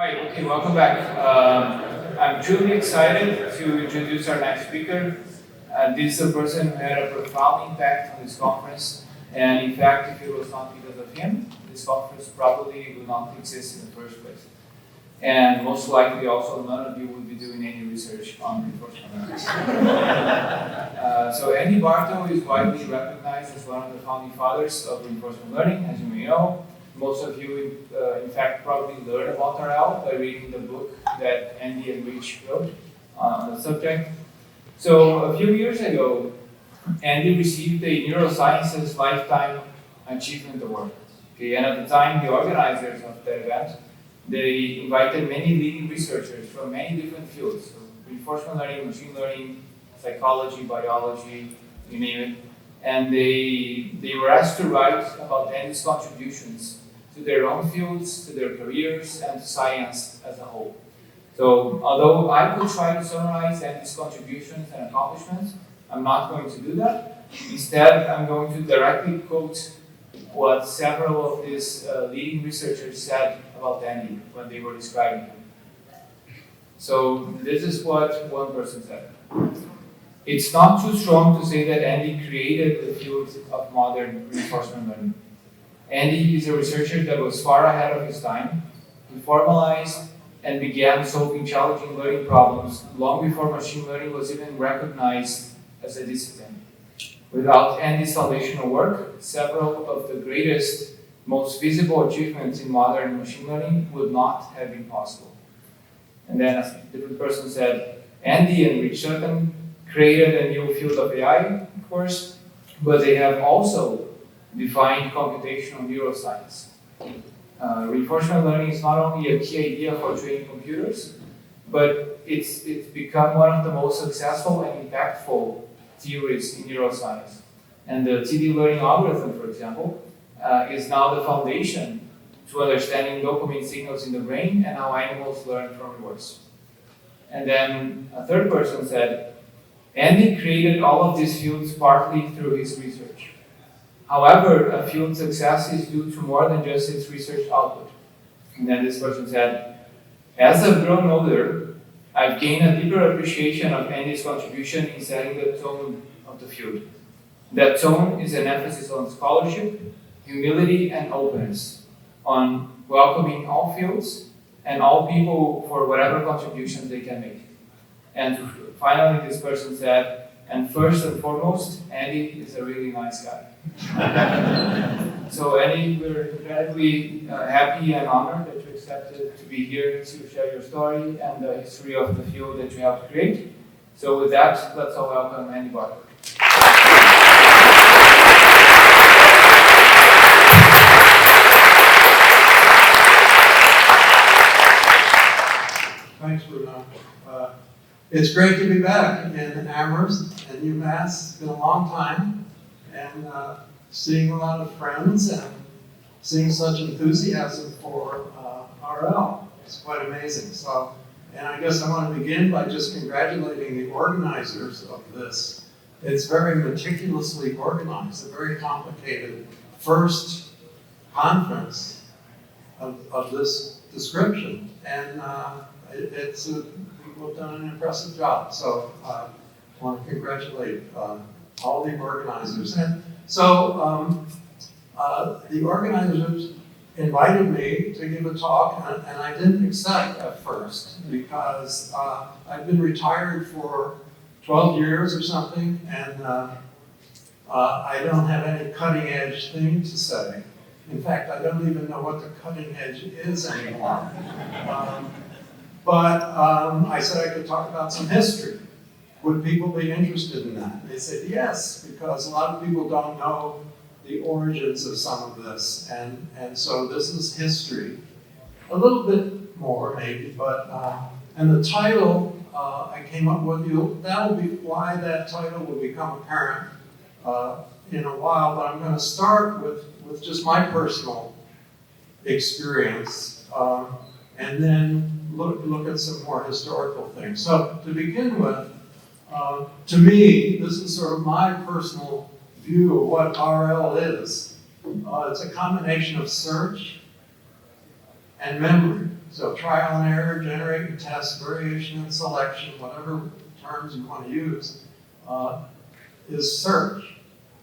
Right, okay, welcome back. I'm truly excited to introduce our next speaker. This is a person who had a profound impact on this conference, and in fact, if it was not because of him, this conference probably would not exist in the first place. And most likely also none of you would be doing any research on reinforcement learning. So Andy Bartow is widely recognized as one of the founding fathers of reinforcement learning, as you may know. Most of you, in fact, probably learned about RL by reading the book that Andy and Rich wrote on the subject. So a few years ago, Andy received the Neurosciences Lifetime Achievement Award. Okay, and at the time, the organizers of that event, they invited many leading researchers from many different fields, so reinforcement learning, machine learning, psychology, biology, you name it. And they were asked to write about Andy's contributions to their own fields, to their careers, and to science as a whole. So although I could try to summarize Andy's contributions and accomplishments, I'm not going to do that. Instead, I'm going to directly quote what several of these leading researchers said about Andy when they were describing him. So this is what one person said. It's not too strong to say that Andy created the field of modern reinforcement learning. Andy is a researcher that was far ahead of his time. He formalized and began solving challenging learning problems long before machine learning was even recognized as a discipline. Without Andy's foundational work, several of the greatest, most visible achievements in modern machine learning would not have been possible. And then a different person said, Andy and Rich created a new field of AI, of course, but they have also defined computational neuroscience. Reinforcement learning is not only a key idea for training computers, but it's become one of the most successful and impactful theories in neuroscience. And the TD learning algorithm, for example, is now the foundation to understanding dopamine signals in the brain and how animals learn from rewards. And then a third person said, Andy created all of these fields partly through his research. However, a field's success is due to more than just its research output. And then this person said, as I've grown older, I've gained a deeper appreciation of Andy's contribution in setting the tone of the field. That tone is an emphasis on scholarship, humility, and openness, on welcoming all fields and all people for whatever contributions they can make. And finally, this person said, and first and foremost, Andy is a really nice guy. So Andy, we're incredibly happy and honored that you accepted to be here to share your story and the history of the field that you helped create. So with that, let's all welcome Andy Bartow. Thanks, Bruno. It's great to be back in Amherst and UMass. It's been a long time, and seeing a lot of friends and seeing such enthusiasm for RL is quite amazing. So, and I guess I want to begin by just congratulating the organizers of this. It's very meticulously organized, a very complicated first conference of this description, and people have done an impressive job. So I want to congratulate all the organizers. And so the organizers invited me to give a talk, and I didn't accept at first because I've been retired for 12 years or something, and I don't have any cutting edge thing to say. In fact, I don't even know what the cutting edge is anymore. But I said I could talk about some history. Would people be interested in that? They said yes, because a lot of people don't know the origins of some of this. And so this is history. A little bit more maybe, but, and the title I came up with, that'll be why that title will become apparent in a while, but I'm going to start with just my personal experience, and then look at some more historical things. So to begin with, to me, this is sort of my personal view of what RL is. It's a combination of search and memory. So trial and error, generate and test, variation and selection, whatever terms you want to use, is search.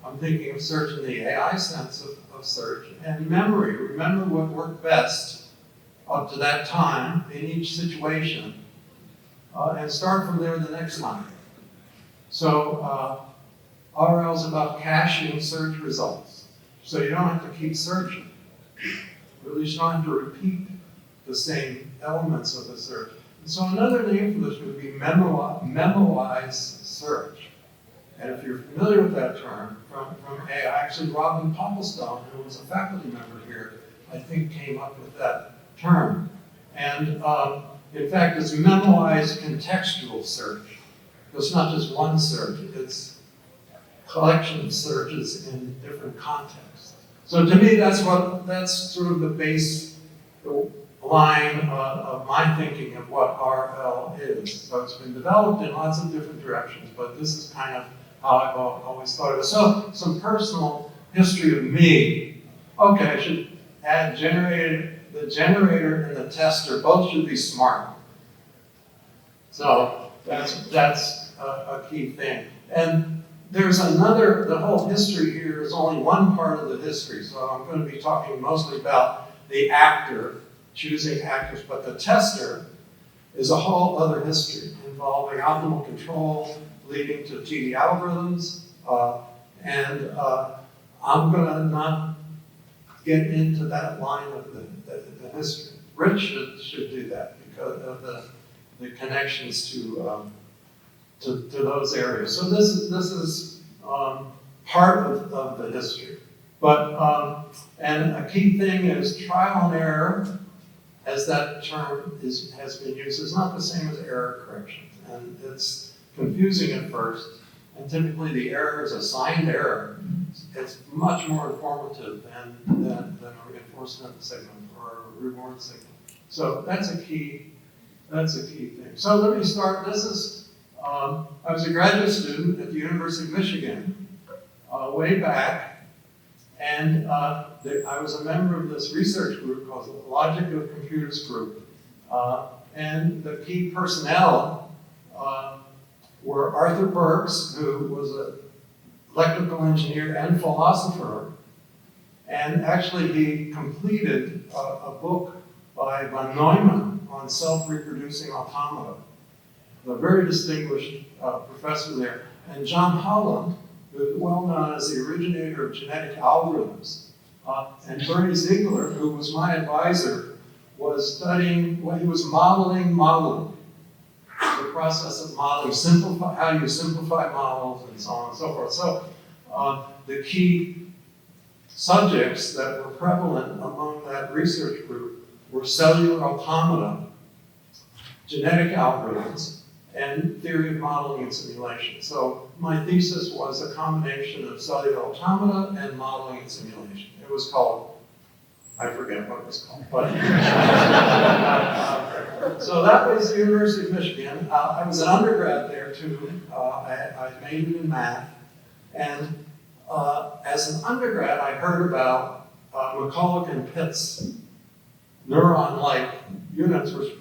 I'm thinking of search in the AI sense of search. And memory, remember what worked best up to that time in each situation, and start from there the next time. So RL is about caching search results. So you don't have to keep searching. Or at least you don't have to repeat the same elements of the search. And so another name for this would be memoize search. And if you're familiar with that term from AI, actually Robin Popplestone, who was a faculty member here, I think came up with that term. And in fact, it's memoize contextual search. It's not just one search, it's a collection of searches in different contexts. So to me, that's sort of the base line of my thinking of what RL is. So it's been developed in lots of different directions, but this is kind of how I've always thought of it. So some personal history of me. Okay, I should add the generator and the tester both should be smart. So that's a key thing. And there's the whole history here is only one part of the history. So I'm going to be talking mostly about the actor, choosing actors, but the tester is a whole other history involving optimal control, leading to TD algorithms, and I'm going to not get into that line of the history. Rich should do that because of the connections to those areas. So this is part of the history. But and a key thing is trial and error, as that term has been used, is not the same as error correction, and it's confusing at first. And typically the error is a signed error. It's much more informative than a reinforcement signal or a reward signal. So that's a key thing. So let me start. This is I was a graduate student at the University of Michigan way back, and I was a member of this research group called the Logic of Computers Group, and the key personnel were Arthur Burks, who was an electrical engineer and philosopher, and actually he completed a book by von Neumann on self-reproducing automata, a very distinguished professor there, and John Holland, who is well known as the originator of genetic algorithms, and Bernie Ziegler, who was my advisor, was studying what he was modeling, the process of modeling, how you simplify models, and so on and so forth. So the key subjects that were prevalent among that research group were cellular automata, genetic algorithms, and theory of modeling and simulation. So my thesis was a combination of cellular automata and modeling and simulation. It was called, I forget what it was called, but so that was the University of Michigan. I was an undergrad there too. I majored in math, and as an undergrad, I heard about McCulloch and Pitt's neuron-like units, which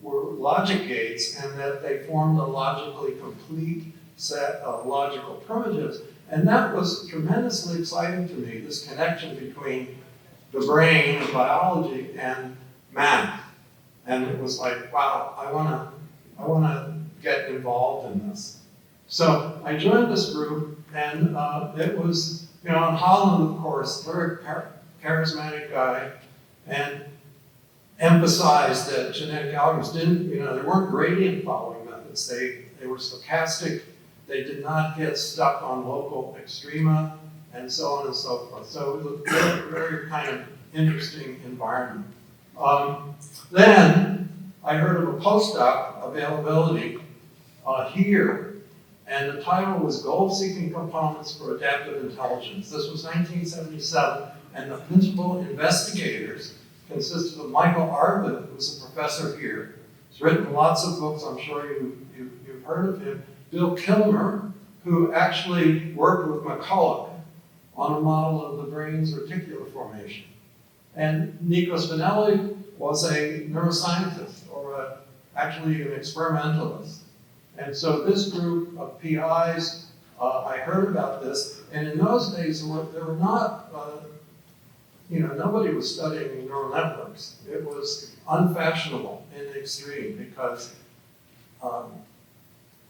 were logic gates, and that they formed a logically complete set of logical primitives. And that was tremendously exciting to me, this connection between the brain and biology and math. And it was like, wow, I wanna get involved in this. So I joined this group, and it was, and Holland, of course, very charismatic guy, and emphasized that genetic algorithms they weren't gradient following methods. They were stochastic. They did not get stuck on local extrema, and so on and so forth. So it was a very, very kind of interesting environment. Then I heard of a postdoc availability here, and the title was Goal-Seeking Components for Adaptive Intelligence. This was 1977, and the principal investigators consisted of Michael Arvid, who's a professor here. He's written lots of books, I'm sure you've heard of him. Bill Kilmer, who actually worked with McCulloch on a model of the brain's reticular formation. And Nico Spinelli, was a neuroscientist or actually an experimentalist. And so this group of PIs, I heard about this, and in those days there were not, nobody was studying neural networks. It was unfashionable in the extreme because, for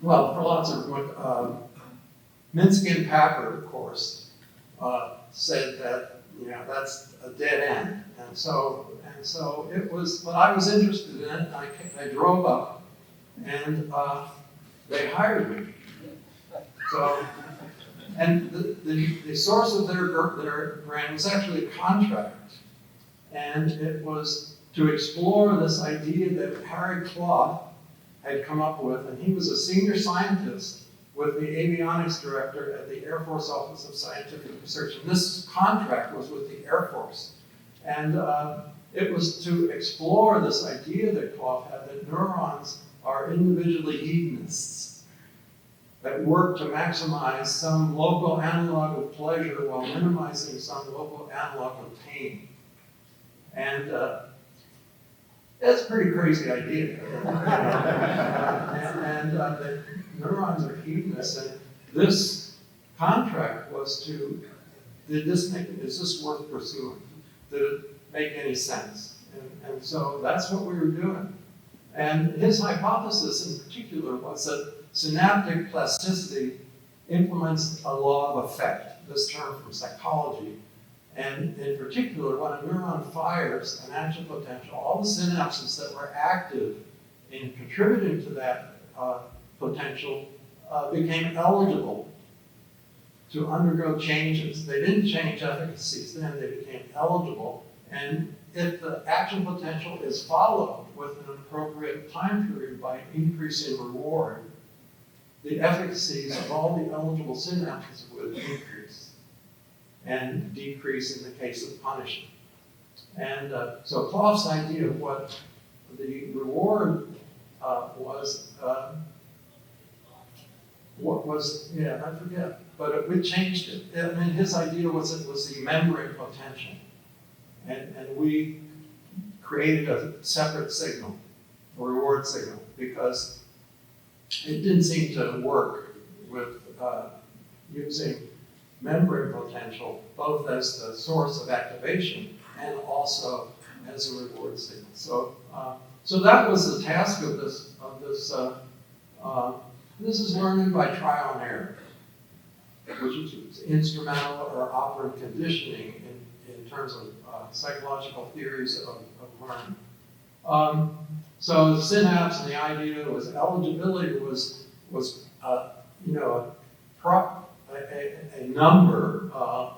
lots of, Minsky and Packard, of course, said that, that's a dead end. And so it was, but I was interested in it. I drove up and they hired me. So, and the source of their grant was actually a contract. And it was to explore this idea that Harry Clough had come up with, and he was a senior scientist with the avionics director at the Air Force Office of Scientific Research. And this contract was with the Air Force. And it was to explore this idea that Clough had, that neurons are individually hedonists that work to maximize some local analog of pleasure while minimizing some local analog of pain. And that's a pretty crazy idea. and the neurons are hedonists, and this contract was to, is this worth pursuing? Did it make any sense? And so that's what we were doing. And his hypothesis in particular was that synaptic plasticity implements a law of effect, this term from psychology. And in particular, when a neuron fires an action potential, all the synapses that were active in contributing to that potential became eligible to undergo changes. They didn't change efficacies then, they became eligible. And if the action potential is followed with an appropriate time period by increasing reward, the efficacies of all the eligible synapses would increase and decrease in the case of punishment. And so Clough's idea of what the reward was, I forget, but we changed it. I mean, his idea was it was the membrane potential. And we created a separate signal, a reward signal, because it didn't seem to work with using membrane potential both as the source of activation and also as a reward signal. So that was the task of this. This is learning by trial and error, which is instrumental or operant conditioning in terms of psychological theories of learning. So the synapse and the idea was eligibility was a number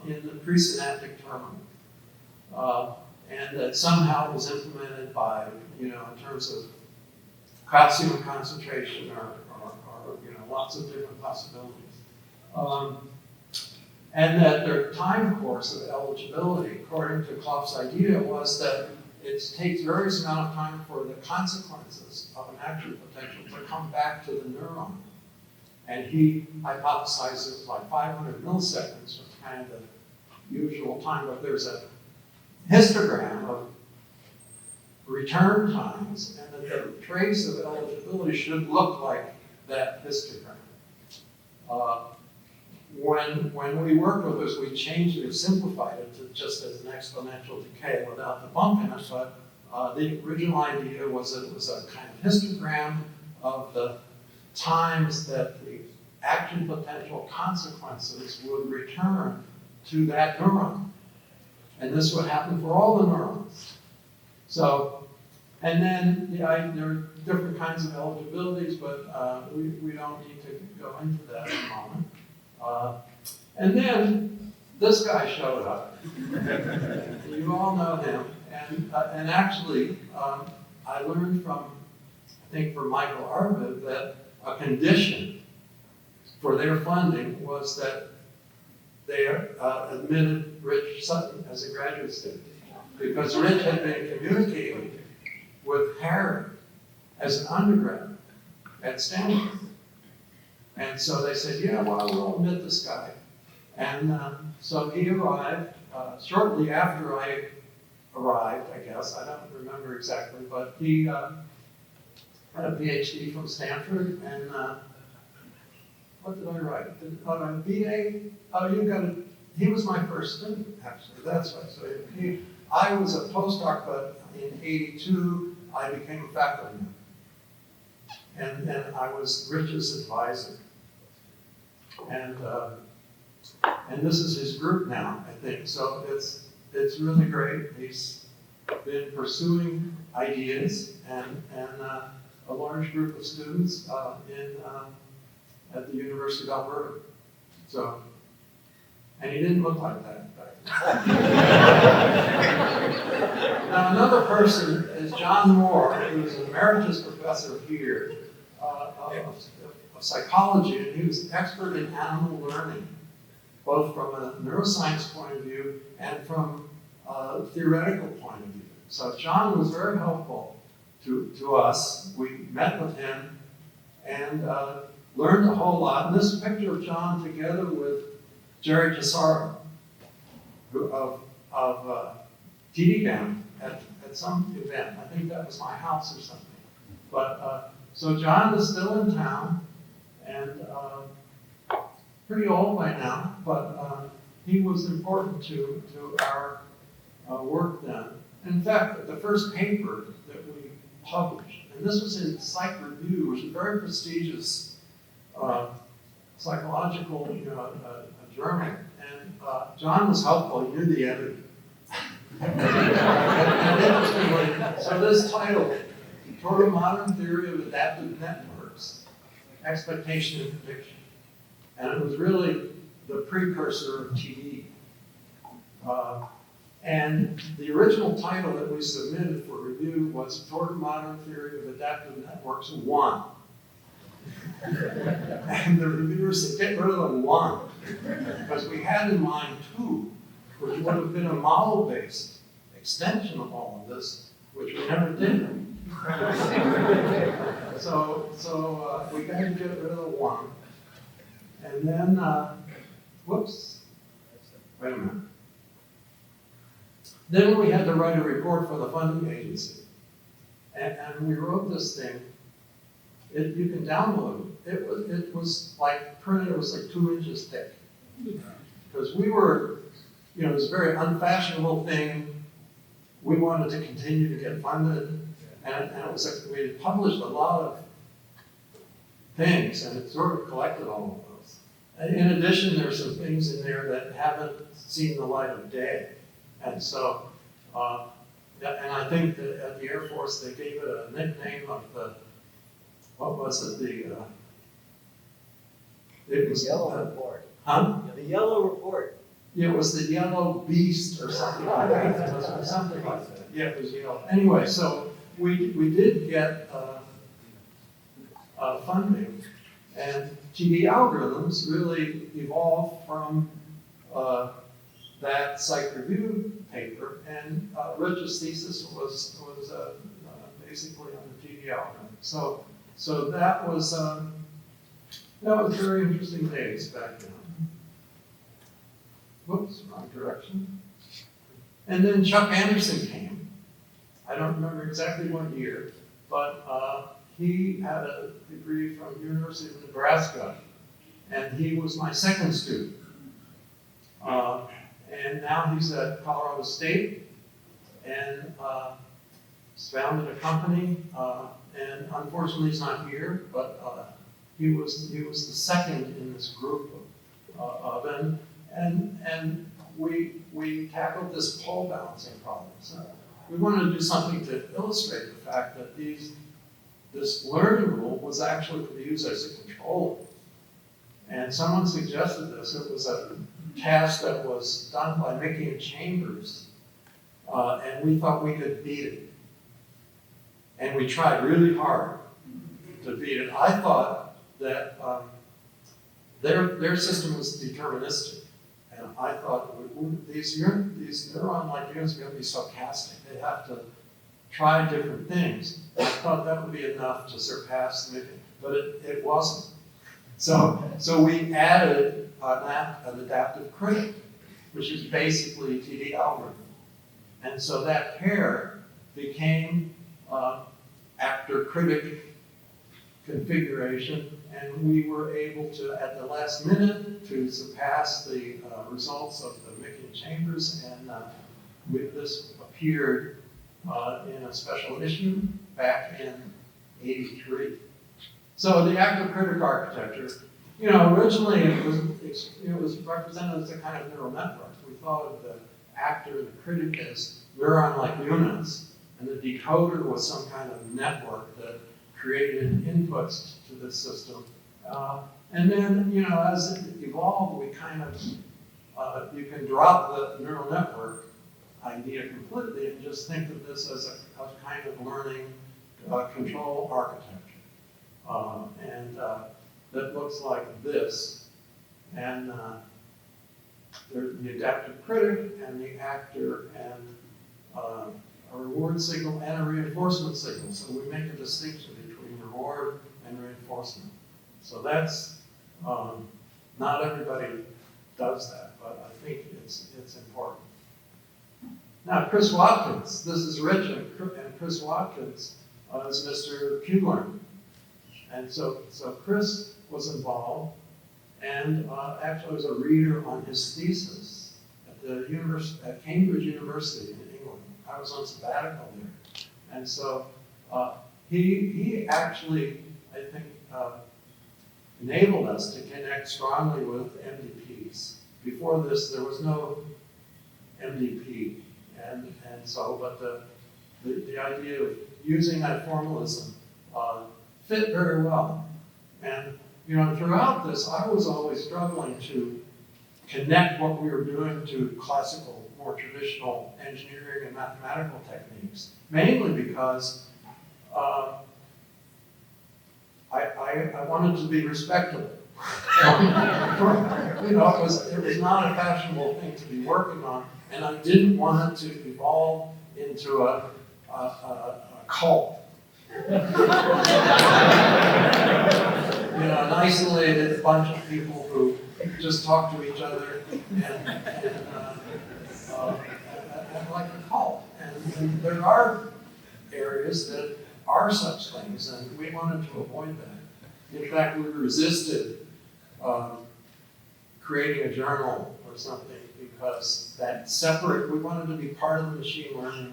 in the presynaptic terminal, and that somehow it was implemented by in terms of calcium concentration or lots of different possibilities. And that their time course of eligibility, according to Clough's idea, was that it takes various amount of time for the consequences of an action potential to come back to the neuron. And he hypothesizes like 500 milliseconds was kind of the usual time, but there's a histogram of return times, and that the trace of eligibility should look like that histogram. When we worked with this, we changed it, simplified it to just as an exponential decay without the bump in it, but the original idea was that it was a kind of histogram of the times that the action potential consequences would return to that neuron. And this would happen for all the neurons. So, and then there are different kinds of eligibilities, but we don't need to go into that at the moment. And then this guy showed up. You all know him. And actually, I learned from, I think from Michael Arvid, that a condition for their funding was that they admitted Rich Sutton as a graduate student. Because Rich had been communicating with Harry as an undergrad at Stanford. And so they said, yeah, well, we'll admit this guy. And so he arrived shortly after I arrived, I guess. I don't remember exactly, but he had a PhD from Stanford, and what did I write? A BA? Oh, you got it. He was my first student, actually. That's right. So I was a postdoc, but in '82, I became a faculty member. And then I was Rich's advisor. And this is his group now, I think. So it's really great. He's been pursuing ideas and a large group of students at the University of Alberta. So, and he didn't look like that back then. Now another person is John Moore, who's an emeritus professor here of psychology, and he was an expert in animal learning, both from a neuroscience point of view and from a theoretical point of view. So John was very helpful to us. We met with him and learned a whole lot. And this picture of John together with Jerry Tesaro of TD Band at some event. I think that was my house or something. But so John is still in town and pretty old by now, but he was important to our work then. In fact, the first paper that we published, and this was in Psych Review, which is a very prestigious psychological journal, and John was helpful. He knew the editor. and interestingly, so this title, Toward a Modern Theory of Adaptive Networks, Expectation and Prediction. And it was really the precursor of TD. And the original title that we submitted for review was Toward a Modern Theory of Adaptive Networks 1. And the reviewers said, get rid of the 1, because we had in mind 2, which would have been a model-based extension of all of this, which we never did. So we got to get rid of the 1. And then, whoops, wait a minute. Then we had to write a report for the funding agency. And we wrote this thing. You can download it. It was like printed, it was like 2 inches thick. Because we were, it was a very unfashionable thing. We wanted to continue to get funded. And it was like we had published a lot of things, and it sort of collected all of those. In addition, there's some things in there that haven't seen the light of day. And so, and I think that at the Air Force, they gave it a nickname of what was it? It was the Yellow Report. Huh? Yeah, the Yellow Report. Yeah, it was the Yellow Beast or something like that. It was something like that. Yeah, it was yellow. Anyway, so we did get funding, and TD algorithms really evolved from that Psych Review paper, and Rich's thesis was basically on the TD algorithm. So that was very interesting days back then. Whoops, wrong direction. And then Chuck Anderson came. I don't remember exactly what year, but he had a degree from the University of Nebraska, and he was my second student. And now he's at Colorado State, and he's founded a company, and unfortunately he's not here, but he was the second in this group of them, and we tackled this pole balancing problem. So we wanted to do something to illustrate the fact that this learning rule was actually to be used as a controller. And someone suggested this. It was a task that was done by making chambers, and we thought we could beat it. And we tried really hard to beat it. I thought that their system was deterministic. And I thought these neuron-like units are going to be stochastic. They have to try different things. I thought that would be enough to surpass the mission, but it wasn't. So we added an adaptive critic, which is basically TD algorithm. And so that pair became actor-critic configuration, and we were able to, at the last minute, to surpass the results of the Mickey Chambers, and this appeared in a special issue back in '83. So the actor-critic architecture, originally it was represented as a kind of neural network. We thought of the actor and the critic as neuron-like units, and the decoder was some kind of network that created inputs to the system. And then, as it evolved, we kind of, you can drop the neural network idea completely and just think of this as a kind of learning control architecture. And that looks like this. And there's the adaptive critic and the actor and a reward signal and a reinforcement signal. So we make a distinction between reward and reinforcement. So that's, not everybody does that, but I think it's important. Now, Chris Watkins, this is Rich, and Chris Watkins is Mr. Q-learn. And so Chris was involved, and actually was a reader on his thesis at at Cambridge University in England. I was on sabbatical there. And so he actually, I think, enabled us to connect strongly with MDPs. Before this, there was no MDP. And so, but the idea of using that formalism fit very well. And, throughout this, I was always struggling to connect what we were doing to classical, more traditional engineering and mathematical techniques, mainly because I wanted to be respectable. It was not a fashionable thing to be working on, and I didn't want it to evolve into a cult. An isolated bunch of people who just talk to each other and like a cult. And there are areas that are such things, and we wanted to avoid that. In fact, we resisted creating a journal or something because we wanted to be part of the machine learning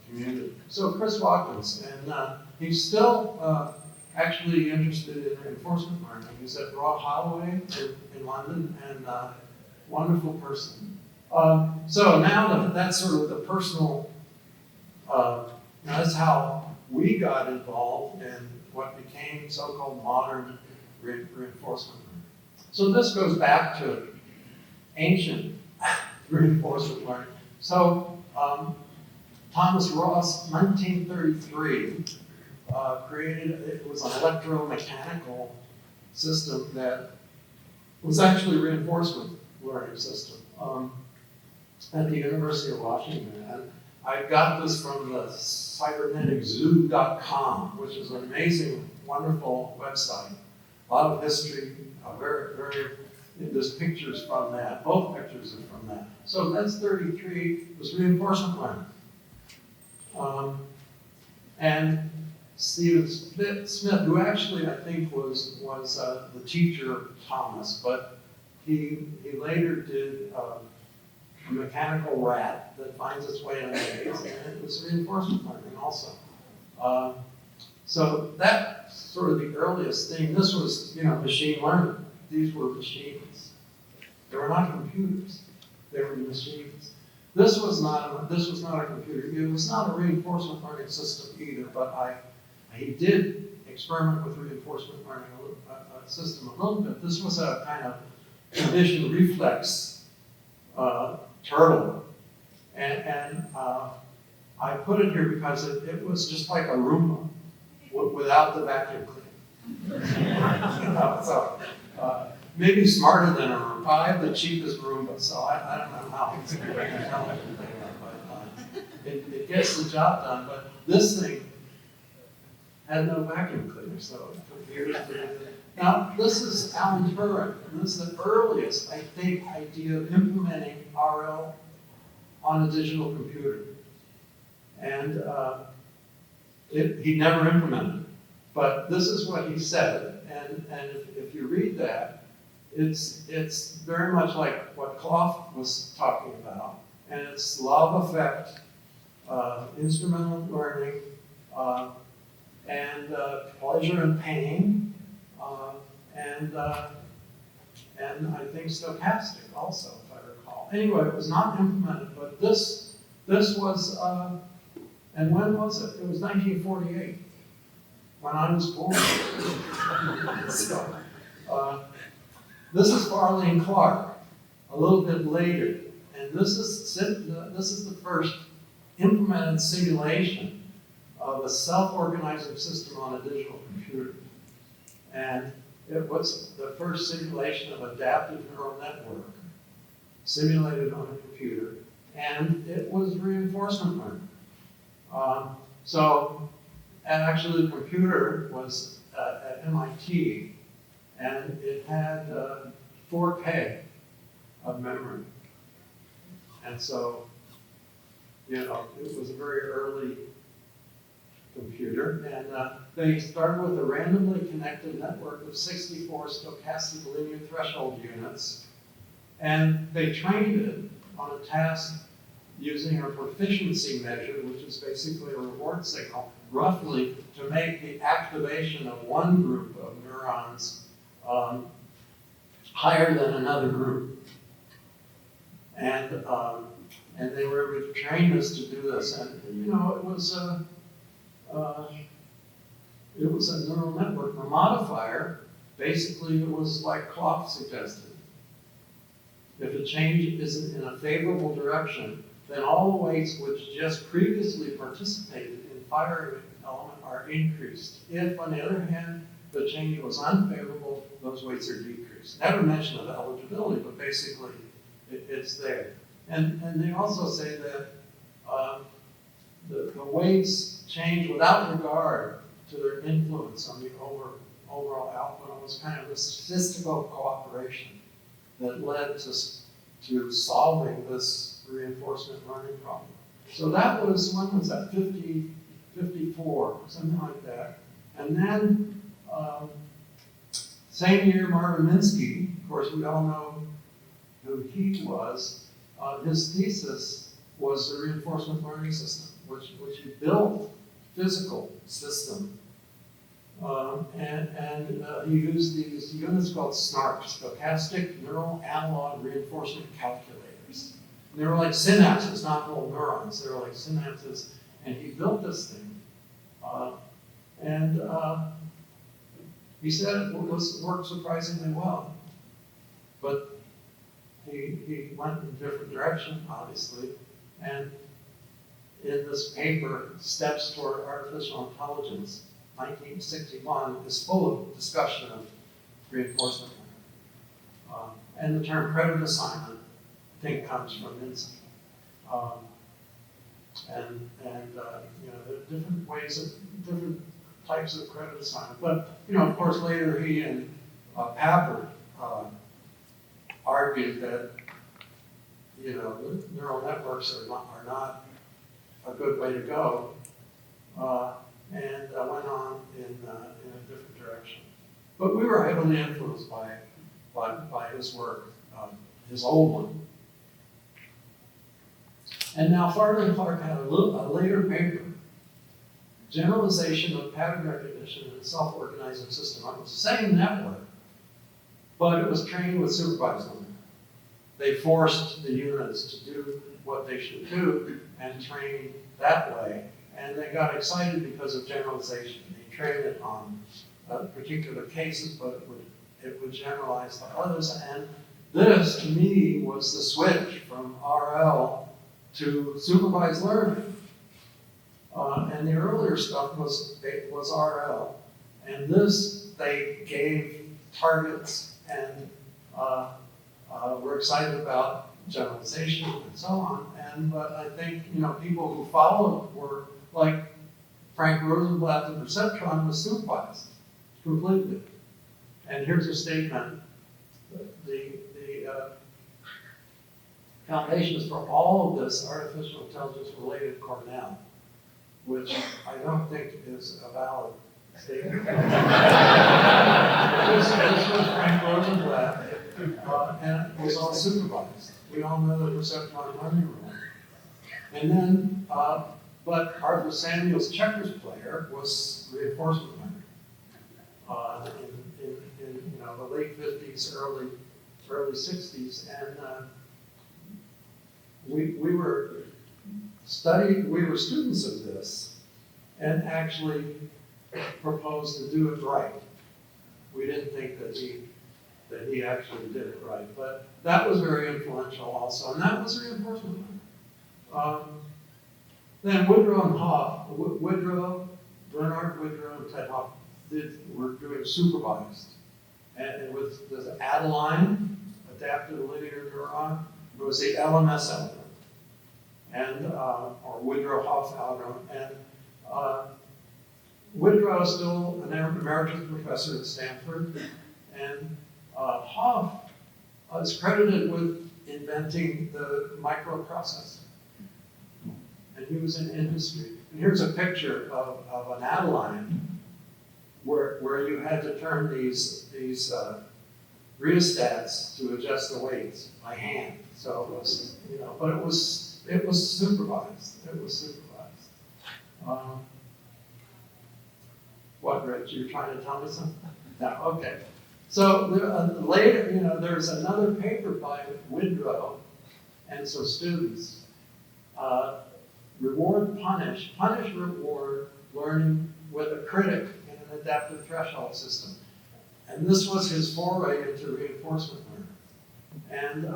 community. So Chris Watkins, and he's still actually interested in reinforcement learning. He's at Royal Holloway in London, and wonderful person. So now that's sort of the personal, that's how we got involved in what became so-called modern reinforcement learning. So this goes back to ancient reinforcement learning. So Thomas Ross, 1933, it was an electromechanical system that was actually a reinforcement learning system at the University of Washington. And I got this from the cyberneticzoo.com, which is an amazing, wonderful website. A lot of history, there's pictures from that. Both pictures are from that. So that's 33, was reinforcement learning. And Stephen Smith, who actually I think was the teacher of Thomas, but he later did a mechanical rat that finds its way in a maze, and it was reinforcement learning also. So that's sort of the earliest thing. This was, machine learning. These were machines. They were not computers. They were machines. This was not a computer. It was not a reinforcement learning system either, but he did experiment with reinforcement learning system a little bit. This was a kind of conditioned reflex turtle. And I put it here because it was just like a Roomba without the vacuum cleaner. So maybe smarter than a Roomba. I have the cheapest Roomba, so I don't know how it's intelligent they are, but it gets the job done. But this thing had no vacuum cleaner, so it took years to do it. Now, this is Alan Turing, and this is the earliest, I think, idea of implementing RL on a digital computer. And he never implemented it. But this is what he said, and if you read that, it's very much like what Clough was talking about, and it's love effect, instrumental learning, and pleasure and pain, and I think stochastic also, if I recall. Anyway, it was not implemented, but this was, and when was it? It was 1948, when I was born. So, this is Farley and Clark, a little bit later, and this is the first implemented simulation of a self-organizing system on a digital computer. And it was the first simulation of adaptive neural network simulated on a computer, and it was reinforcement learning. And actually the computer was at MIT, and it had 4K of memory. And so, it was a very early computer, and they started with a randomly connected network of 64 stochastic linear threshold units, and they trained it on a task using a proficiency measure, which is basically a reward signal, roughly to make the activation of one group of neurons higher than another group. And they were able to train us to do this, and it was a neural network. The modifier, basically, it was like Clough suggested. If a change is in a favorable direction, then all the weights which just previously participated in firing an element are increased. If, on the other hand, the change was unfavorable, those weights are decreased. Never mention of eligibility, but basically it's there. And they also say that the weights change without regard to their influence on the overall output. It was kind of a statistical cooperation that led to solving this reinforcement learning problem. So that was, when was that, 54, something like that. And then, same year, Marvin Minsky, of course, we all know who he was, his thesis was the reinforcement learning system, which he built physical system. He used these units called SNARCs, stochastic neural analog reinforcement calculators. And they were like synapses, not whole neurons. They were like synapses. And he built this thing. He said it worked surprisingly well. But he went in a different direction, obviously. And in this paper, Steps Toward Artificial Intelligence, 1961, is full of discussion of reinforcement learning. And the term credit assignment, I think, comes from Minsky. There are different ways of, different types of credit assignment. But, of course, later he and Papert argued that, neural networks are not a good way to go, and went on in a different direction. But we were heavily influenced by his work, his old one. And now Farley and Clark had a later paper, Generalization of Pattern Recognition in a Self-Organizing System. It was the same network, but it was trained with supervised learning. They forced the units to do what they should do and trained that way. And they got excited because of generalization. They trained it on particular cases, but it would generalize to others. And this, to me, was the switch from RL to supervised learning. And the earlier stuff was RL. And this, they gave targets and were excited about generalization and so on. But I think, people who followed were like Frank Rosenblatt, the perceptron was supervised completely. And here's a statement. The foundations for all of this artificial intelligence related to Cornell, which I don't think is a valid statement. This was Frank Rosenblatt, and it was all supervised. We all know the perceptual learning rule. And then, but Arthur Samuel's checkers player was reinforcement learning in the late 50s, early 60s, and we were students of this, and actually proposed to do it right. We didn't think that he actually did it right, but that was very influential also, and that was reinforcement learning. Then Woodrow and Hoff, Bernard Woodrow and Ted Hoff were doing supervised, and it was the Adeline, adaptive linear neuron. It was the LMS algorithm, and or Woodrow-Hoff algorithm. And Woodrow is still an emeritus professor at Stanford, and Hoff is credited with inventing the microprocessor. And he was in industry. And here's a picture of an Adeline where you had to turn these rheostats to adjust the weights by hand. So it was, but it was supervised. It was supervised. What, Rich? You're trying to tell me something? No, okay. So later, there's another paper by Woodrow and some students. Reward, punish, reward, learning with a critic in an adaptive threshold system. And this was his foray into reinforcement learning. And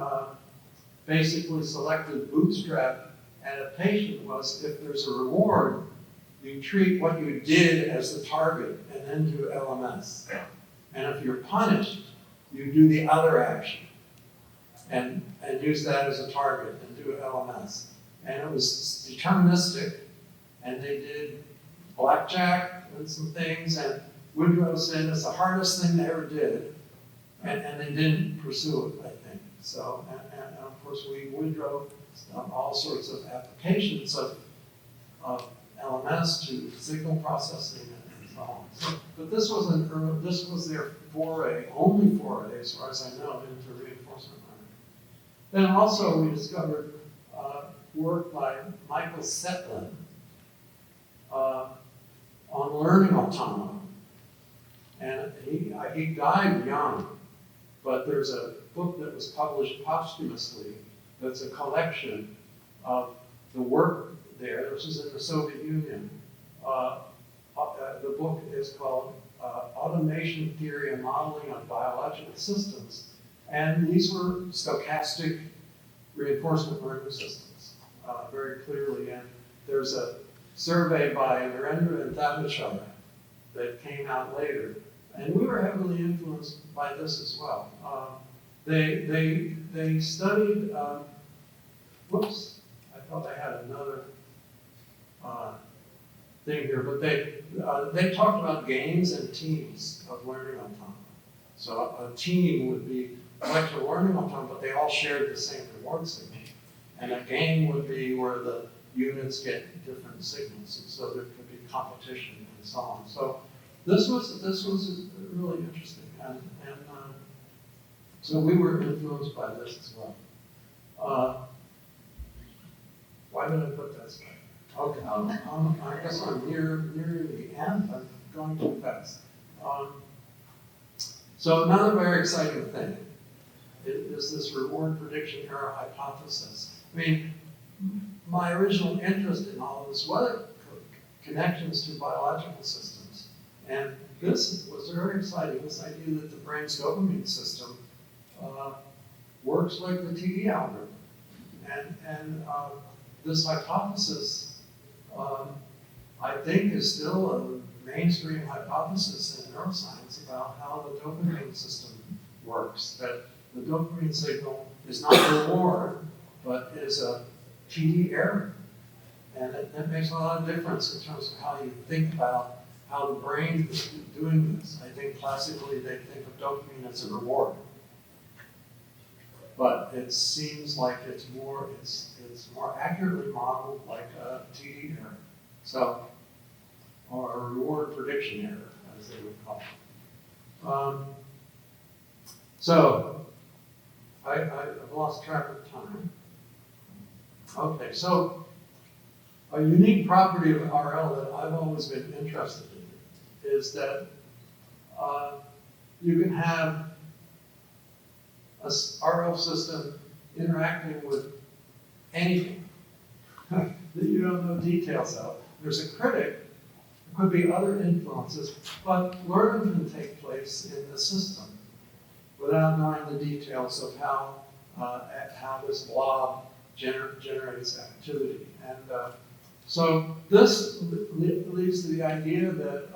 basically selected bootstrap adaptation was if there's a reward, you treat what you did as the target and then do LMS. And if you're punished, you do the other action and use that as a target and do LMS. And it was deterministic, and they did blackjack and some things, and Woodrow said it's the hardest thing they ever did, and they didn't pursue it, I think. So, and of course Woodrow all sorts of applications of LMS to signal processing and so on. So, but this was their foray, only foray, as far as I know, into reinforcement learning. Then also we discovered work by Michael Setlin on learning autonomy. And he died young, but there's a book that was published posthumously that's a collection of the work there. This is in the Soviet Union. The book is called Automation Theory and Modeling of Biological Systems. And these were stochastic reinforcement learning systems. Very clearly, and there's a survey by Narendra and Thabachar that came out later, and we were heavily influenced by this as well. They studied. Whoops! I thought I had another thing here, but they talked about games and teams of learning autonomy. So a team would be intellectual learning autonomy, but they all shared the same reward signal. And a game would be where the units get different signals, and so there could be competition and so on. So this was really interesting, and so we were influenced by this as well. Why did I put that slide? Okay, I guess I'm near the end. I'm going too fast. So another very exciting thing is this reward prediction error hypothesis. I mean, my original interest in all of this was connections to biological systems. And this was very exciting, this idea that the brain's dopamine system works like the TD algorithm. And this hypothesis, I think, is still a mainstream hypothesis in neuroscience about how the dopamine system works, that the dopamine signal is not reward, but is a TD error. And that makes a lot of difference in terms of how you think about how the brain is doing this. I think classically they think of dopamine as a reward. but it seems like it's more accurately modeled like a TD error. So, or a reward prediction error, as they would call it. So, I've lost track of time. Okay, so a unique property of RL that I've always been interested in is that you can have a RL system interacting with anything that you don't know details of. There's a critic, there could be other influences, but learning can take place in the system without knowing the details of how this blob generates activity. And so this leads to the idea that,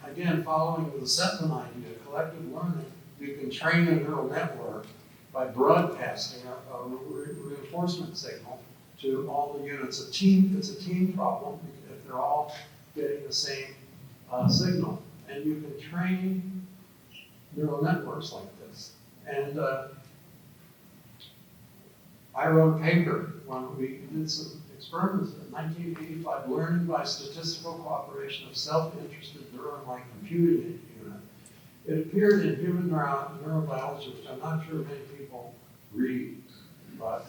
again, following the Setman idea, collective learning, you can train a neural network by broadcasting a reinforcement signal to all the units. It's a team problem if they're all getting the same signal. And you can train neural networks like this. And I wrote a paper when we did some experiments in 1985, learning by statistical cooperation of self-interested neuron-like computing unit. It appeared in Human Neurobiology, which I'm not sure many people read, but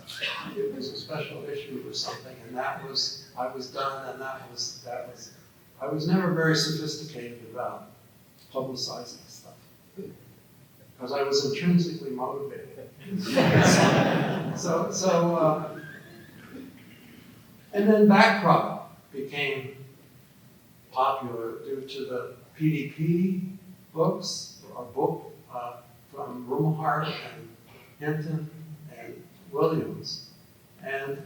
it was a special issue or something, and I was done, and that was, I was never very sophisticated about publicizing stuff, because I was intrinsically motivated. And then backprop became popular due to the PDP books, a book from Rumelhart and Hinton and Williams. And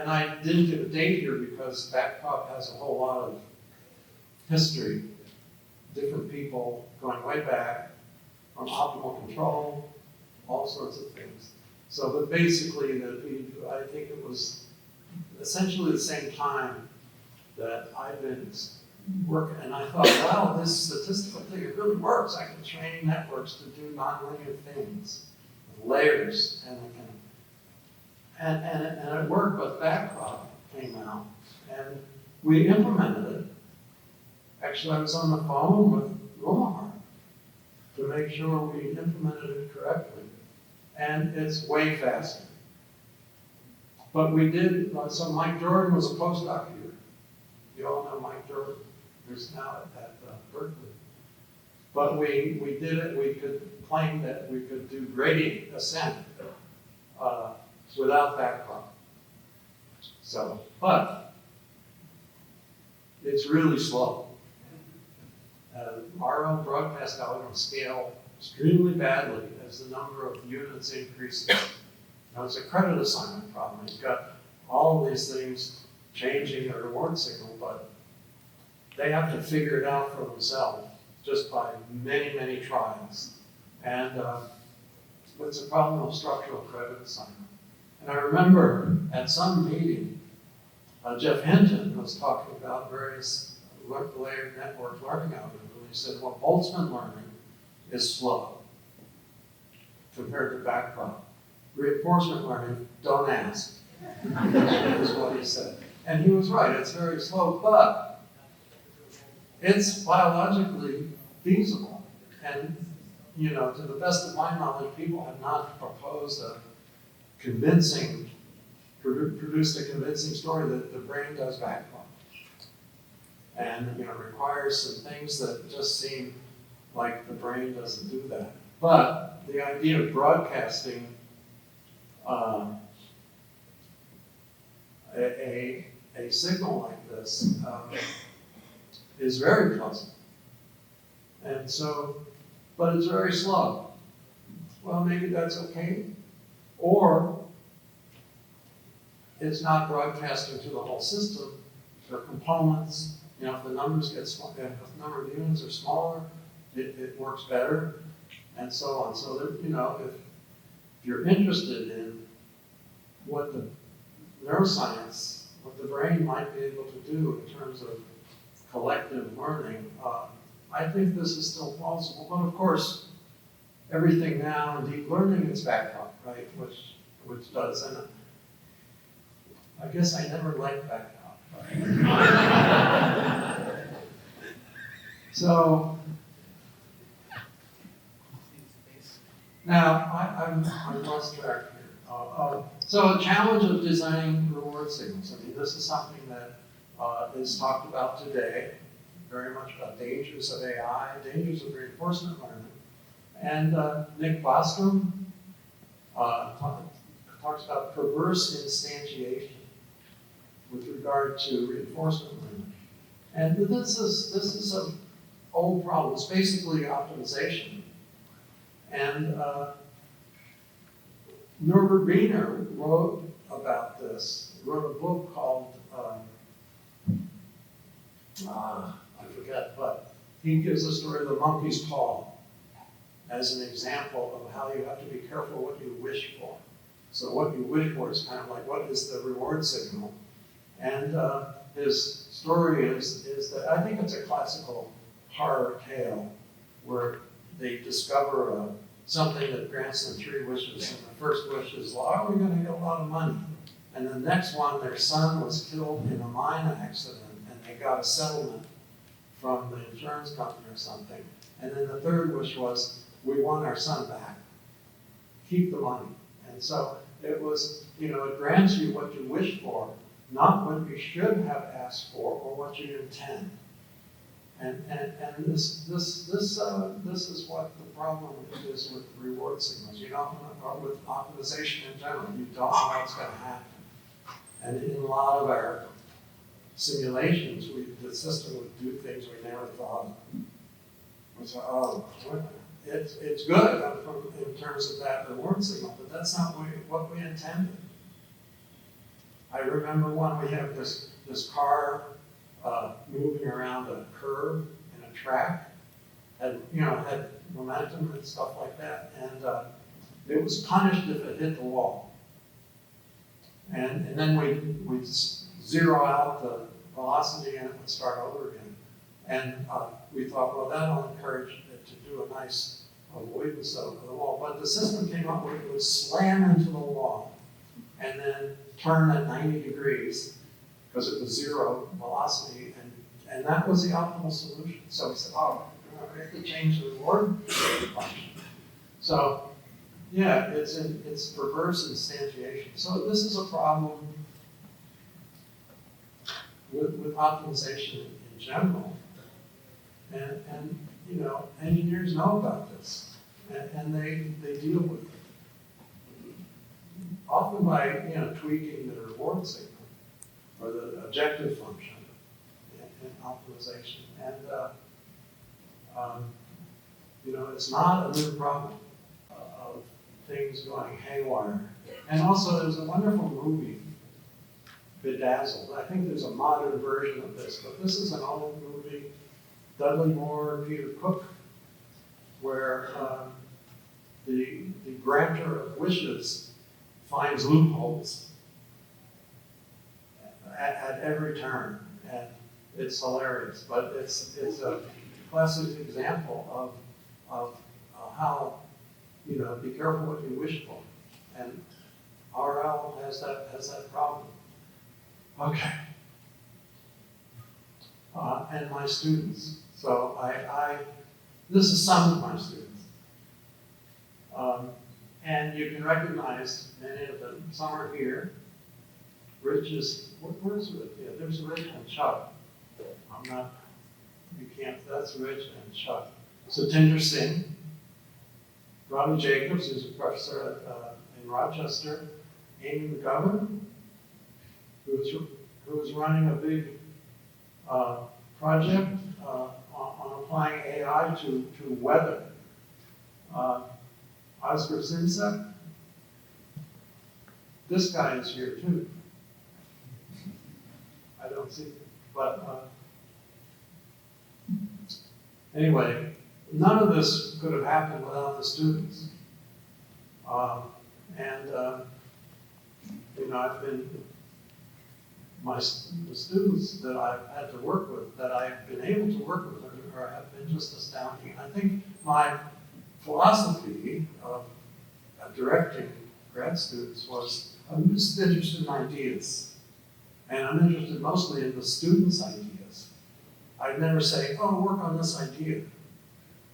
I didn't give a date here because backprop has a whole lot of history, different people going way back, from optimal control, all sorts of things. So, but basically, I think it was essentially the same time that I've been working, and I thought, wow, this statistical thing, it really works. I can train networks to do nonlinear things, with layers, and it worked, but backprop came out, and we implemented it. Actually, I was on the phone with Rumelhart to make sure we implemented it correctly. And it's way faster. But we did, so Mike Jordan was a postdoc here. You all know Mike Jordan, who's now at Berkeley. But we did it, we could claim that we could do gradient ascent without backprop. So, but it's really slow. Our own broadcast algorithms scale extremely badly as the number of units increases. Now, it's a credit assignment problem. You've got all of these things changing the reward signal, but they have to figure it out for themselves just by many, many trials. And it's a problem of structural credit assignment. And I remember at some meeting, Jeff Hinton was talking about various layered network learning algorithms. He said, well, Boltzmann learning is slow compared to backprop. Reinforcement learning, don't ask, is what he said. And he was right, it's very slow, but it's biologically feasible. And, you know, to the best of my knowledge, people have not proposed produced a convincing story that the brain does backprop. And, you know, requires some things that just seem like the brain doesn't do that. But the idea of broadcasting a signal like this is very pleasant. And so, but it's very slow. Well, maybe that's okay. Or it's not broadcasting to the whole system. There are components. You know, if the numbers get small, if the number of units are smaller, it works better, and so on. So that, you know, if you're interested in what the neuroscience, what the brain might be able to do in terms of collective learning, I think this is still plausible. But of course, everything now in deep learning is back up, right? Which does, and I guess I never liked back up. So now I'm lost track here. So a challenge of designing reward signals. I mean, this is something that is talked about today, very much about dangers of AI, dangers of reinforcement learning. And Nick Bostrom talks about perverse instantiation with regard to reinforcement learning. And this is an old problem. It's basically optimization. And Norbert Wiener wrote about this. He wrote a book called, I forget, but he gives the story of the monkey's paw as an example of how you have to be careful what you wish for. So what you wish for is kind of like, what is the reward signal? And his story is that I think it's a classical horror tale where they discover something that grants them 3 wishes, and the first wish is, well, we're going to get a lot of money. And the next one, their son was killed in a mine accident, and they got a settlement from the insurance company or something. And then the third wish was, we want our son back. Keep the money. And so it was, it grants you what you wish for, not what you should have asked for or what you intend. And this is what the problem is with reward signals. You don't know, or with optimization in general. You don't know what's going to happen. And in a lot of our simulations, the system would do things we never thought of. We say, oh, it's good in terms of that reward signal, but that's not what we intended. I remember when we have this car moving around a curve in a track, and had momentum and stuff like that, and it was punished if it hit the wall. And then we'd zero out the velocity and it would start over again. And we thought, well, that'll encourage it to do a nice avoidance of the wall. But the system came up where it would slam into the wall and then turn at 90 degrees because it was zero velocity. And that was the optimal solution. So we said, oh, we have to change the reward function. So, yeah, it's perverse instantiation. So this is a problem with optimization in general. And engineers know about this, and they deal with it. Often by tweaking the reward signal or the objective function in optimization. And it's not a new problem of things going haywire. And also, there's a wonderful movie, Bedazzled. I think there's a modern version of this, but this is an old movie. Dudley Moore, Peter Cook, where the grantor of wishes finds loopholes at every turn, and it's hilarious. But it's a classic example of how be careful what you wish for, and RL has that problem. Okay, and my students. So this is some of my students. And you can recognize many of them. Some are here. Rich is, where's Rich? Yeah, there's Rich and Chuck. That's Rich and Chuck. Satinder Singh. Robbie Jacobs, who's a professor in Rochester. Amy McGovern, who was running a big project on applying AI to weather. Oscar Sinsak. This guy is here too. I don't see, but anyway, none of this could have happened without the students. I've been, the students that I've had to work with, that I've been able to work with, have been just astounding. I think my philosophy of directing grad students was, I'm just interested in ideas. And I'm interested mostly in the students' ideas. I'd never say, oh, work on this idea.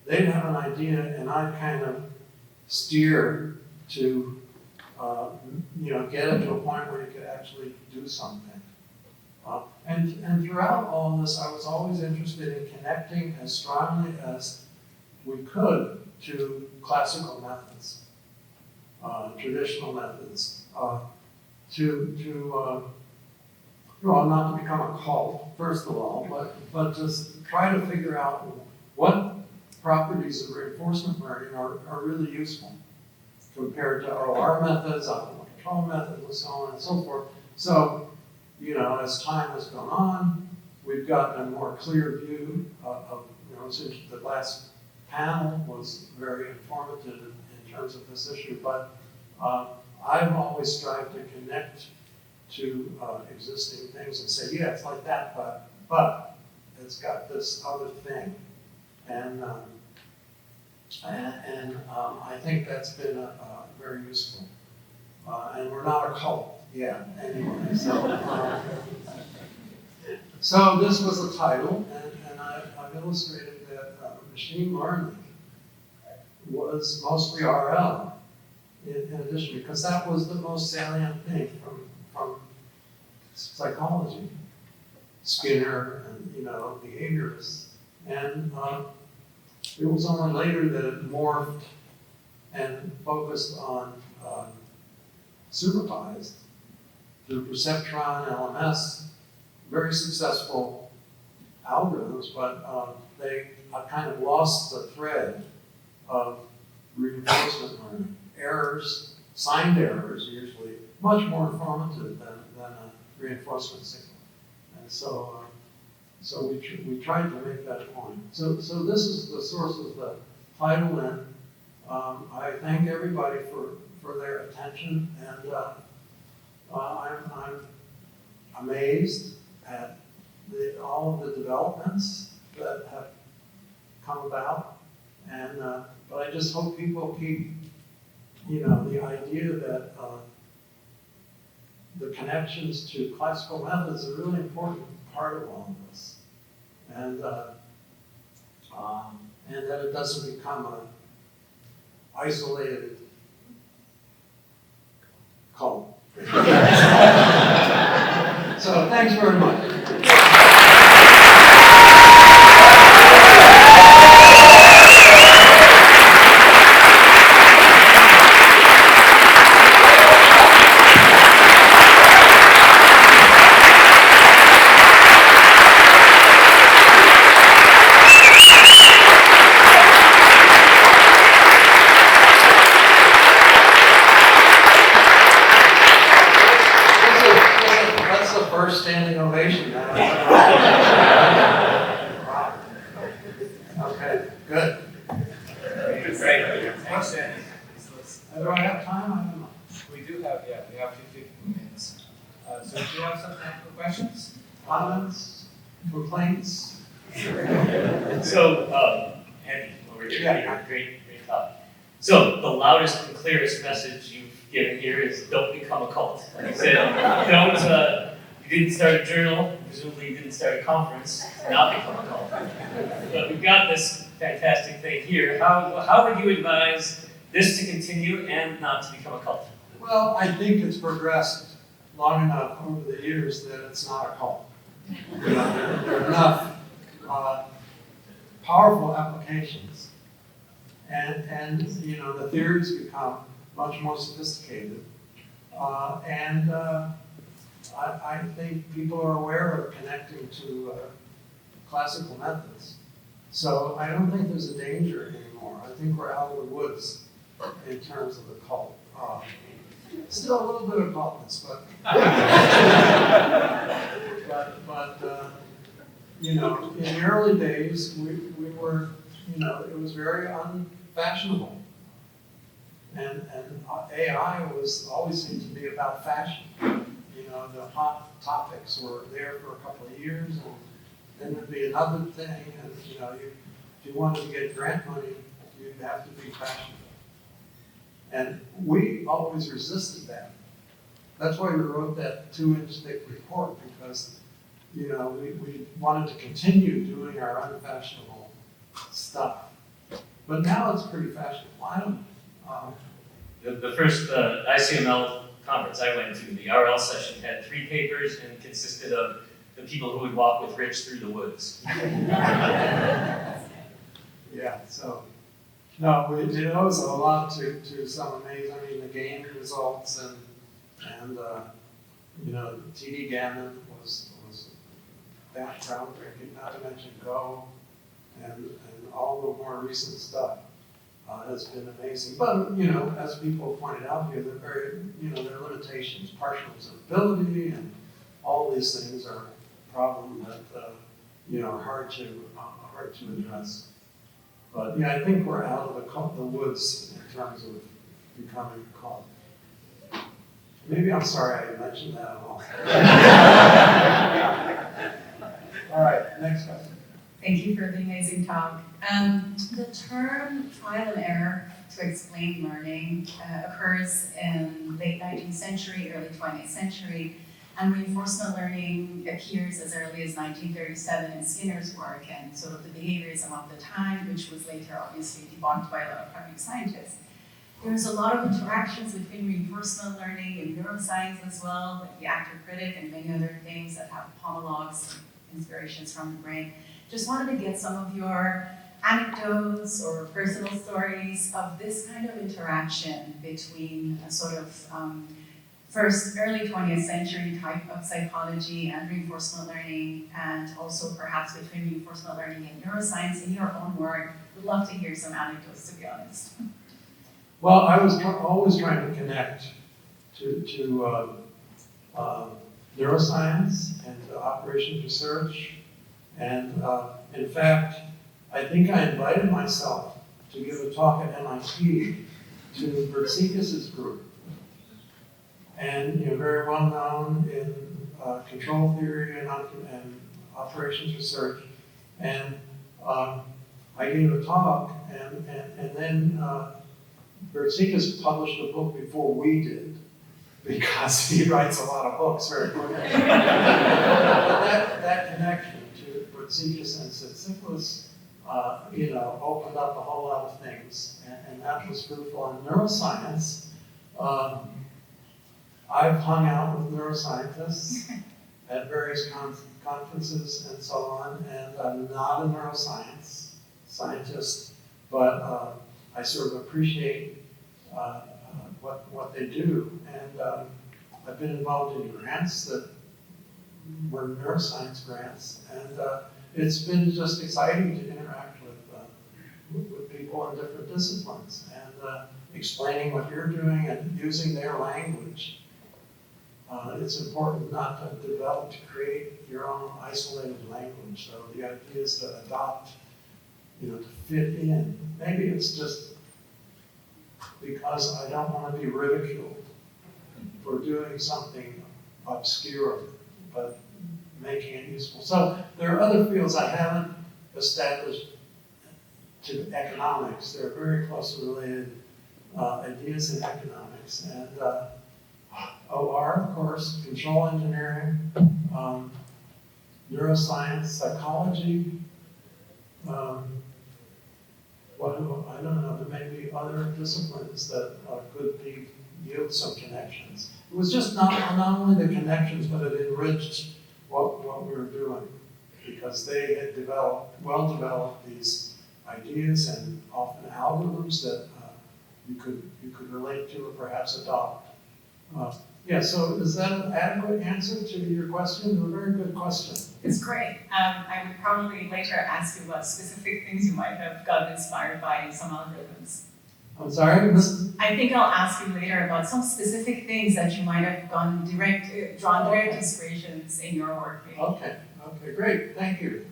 They'd have an idea, and I'd kind of steer to, get it to a point where you could actually do something. And throughout all this, I was always interested in connecting as strongly as we could to classical methods, traditional methods, not to become a cult, first of all, but just try to figure out what properties of reinforcement learning are really useful compared to OR methods, optimal control methods, and so on and so forth. So, as time has gone on, we've gotten a more clear view of since the last panel was very informative in terms of this issue, but I've always strived to connect to existing things and say, yeah, it's like that, but it's got this other thing. And I think that's been very useful. And we're not a cult yet, anyway. So this was the title, and I've illustrated that machine learning was mostly RL in addition, because that was the most salient thing from psychology, Skinner and behaviorists, and it was only later that it morphed and focused on supervised through perceptron, LMS, very successful algorithms, but they kind of lost the thread of reinforcement learning. Errors, signed errors, usually much more informative than a reinforcement signal. And so we tried to make that point. So this is the source of the title, and I thank everybody for their attention, and I'm amazed at all of the developments that have come about, and but I just hope people keep the idea that the connections to classical methods are a really important part of all of this, and that it doesn't become an isolated cult. So thanks very much. Standing ovation now. Wow. Okay, good. Great. Thanks, Andy. Do I have time? I don't know. We have 15 minutes. So do you have some time for questions? Comments? Complaints? So, Andy, over here, great talk. So, the loudest and clearest message you've given here is don't become a cult. Like you said, you didn't start a journal, presumably you didn't start a conference, to not become a cult. But we've got this fantastic thing here. How would you advise this to continue and not to become a cult? Well, I think it's progressed long enough over the years that it's not a cult. There are enough powerful applications, and the theories become much more sophisticated, and I think people are aware of connecting to classical methods. So I don't think there's a danger anymore. I think we're out of the woods in terms of the cult. Still a little bit of cultness, but in the early days, we were, it was very unfashionable. And AI always seemed to be about fashion. The hot topics were there for a couple of years, and then there'd be another thing, and if you wanted to get grant money, You have to be passionate. And we always resisted that. That's why we wrote that 2-inch thick report, because, you know, we wanted to continue doing our unfashionable stuff. But now it's pretty fashionable. I don't The first ICML conference I went to, the RL session had 3 papers and consisted of the people who would walk with Rich through the woods. Yeah, so, no, it owes a lot to some amazing, I mean, the game results and you know, TD Gammon was that groundbreaking, not to mention Go and all the more recent stuff has been amazing. But, you know, as people pointed out here, they're very, you know, there are limitations, partial observability and all these things are a problem that, you know, are hard to address. But yeah, I think we're out of the woods in terms of becoming caught. Maybe I'm sorry I mentioned that at all. All right, next question. Thank you for the amazing talk. The term trial and error to explain learning occurs in late 19th century, early 20th century, and reinforcement learning appears as early as 1937 in Skinner's work and sort of the behaviorism of the time, which was later obviously debunked by a lot of cognitive scientists. There's a lot of interactions between reinforcement learning and neuroscience as well, like the actor critic and many other things that have homologs, inspirations from the brain. Just wanted to get some of your anecdotes or personal stories of this kind of interaction between a sort of first early 20th century type of psychology and reinforcement learning, and also perhaps between reinforcement learning and neuroscience in your own work. Would love to hear some anecdotes, to be honest. Well, I was always trying to connect to neuroscience and operations research. And in fact, I think I invited myself to give a talk at MIT to Bertsikas's group. And, you know, very well known in control theory and operations research. And I gave a talk, and then Bertsikas published a book before we did, because he writes a lot of books very quickly. that connection to Bertsikas and Sitsipas, you know, opened up a whole lot of things, and that was fruitful. In neuroscience, I've hung out with neuroscientists at various conferences and so on, and I'm not a neuroscience scientist, but I sort of appreciate what they do. And I've been involved in grants that were neuroscience grants, and it's been just exciting to interact with people in different disciplines and explaining what you're doing and using their language. It's important not to create your own isolated language. So the idea is to adopt, you know, to fit in. Maybe it's just because I don't want to be ridiculed for doing something obscure, but making it useful. So there are other fields I haven't established to economics. They're very closely related ideas in economics. And OR, of course, control engineering, neuroscience, psychology. I don't know, there may be other disciplines that could yield some connections. It was just not only the connections, but it enriched what we were doing, because they had developed these ideas and often algorithms that you could relate to or perhaps adopt. Yeah, so is that an adequate answer to your question? A very good question. It's great. I would probably later ask you what specific things you might have gotten inspired by in some algorithms. I'm sorry? I think I'll ask you later about some specific things that you might have drawn direct inspirations in your work. Maybe. Okay, great, thank you.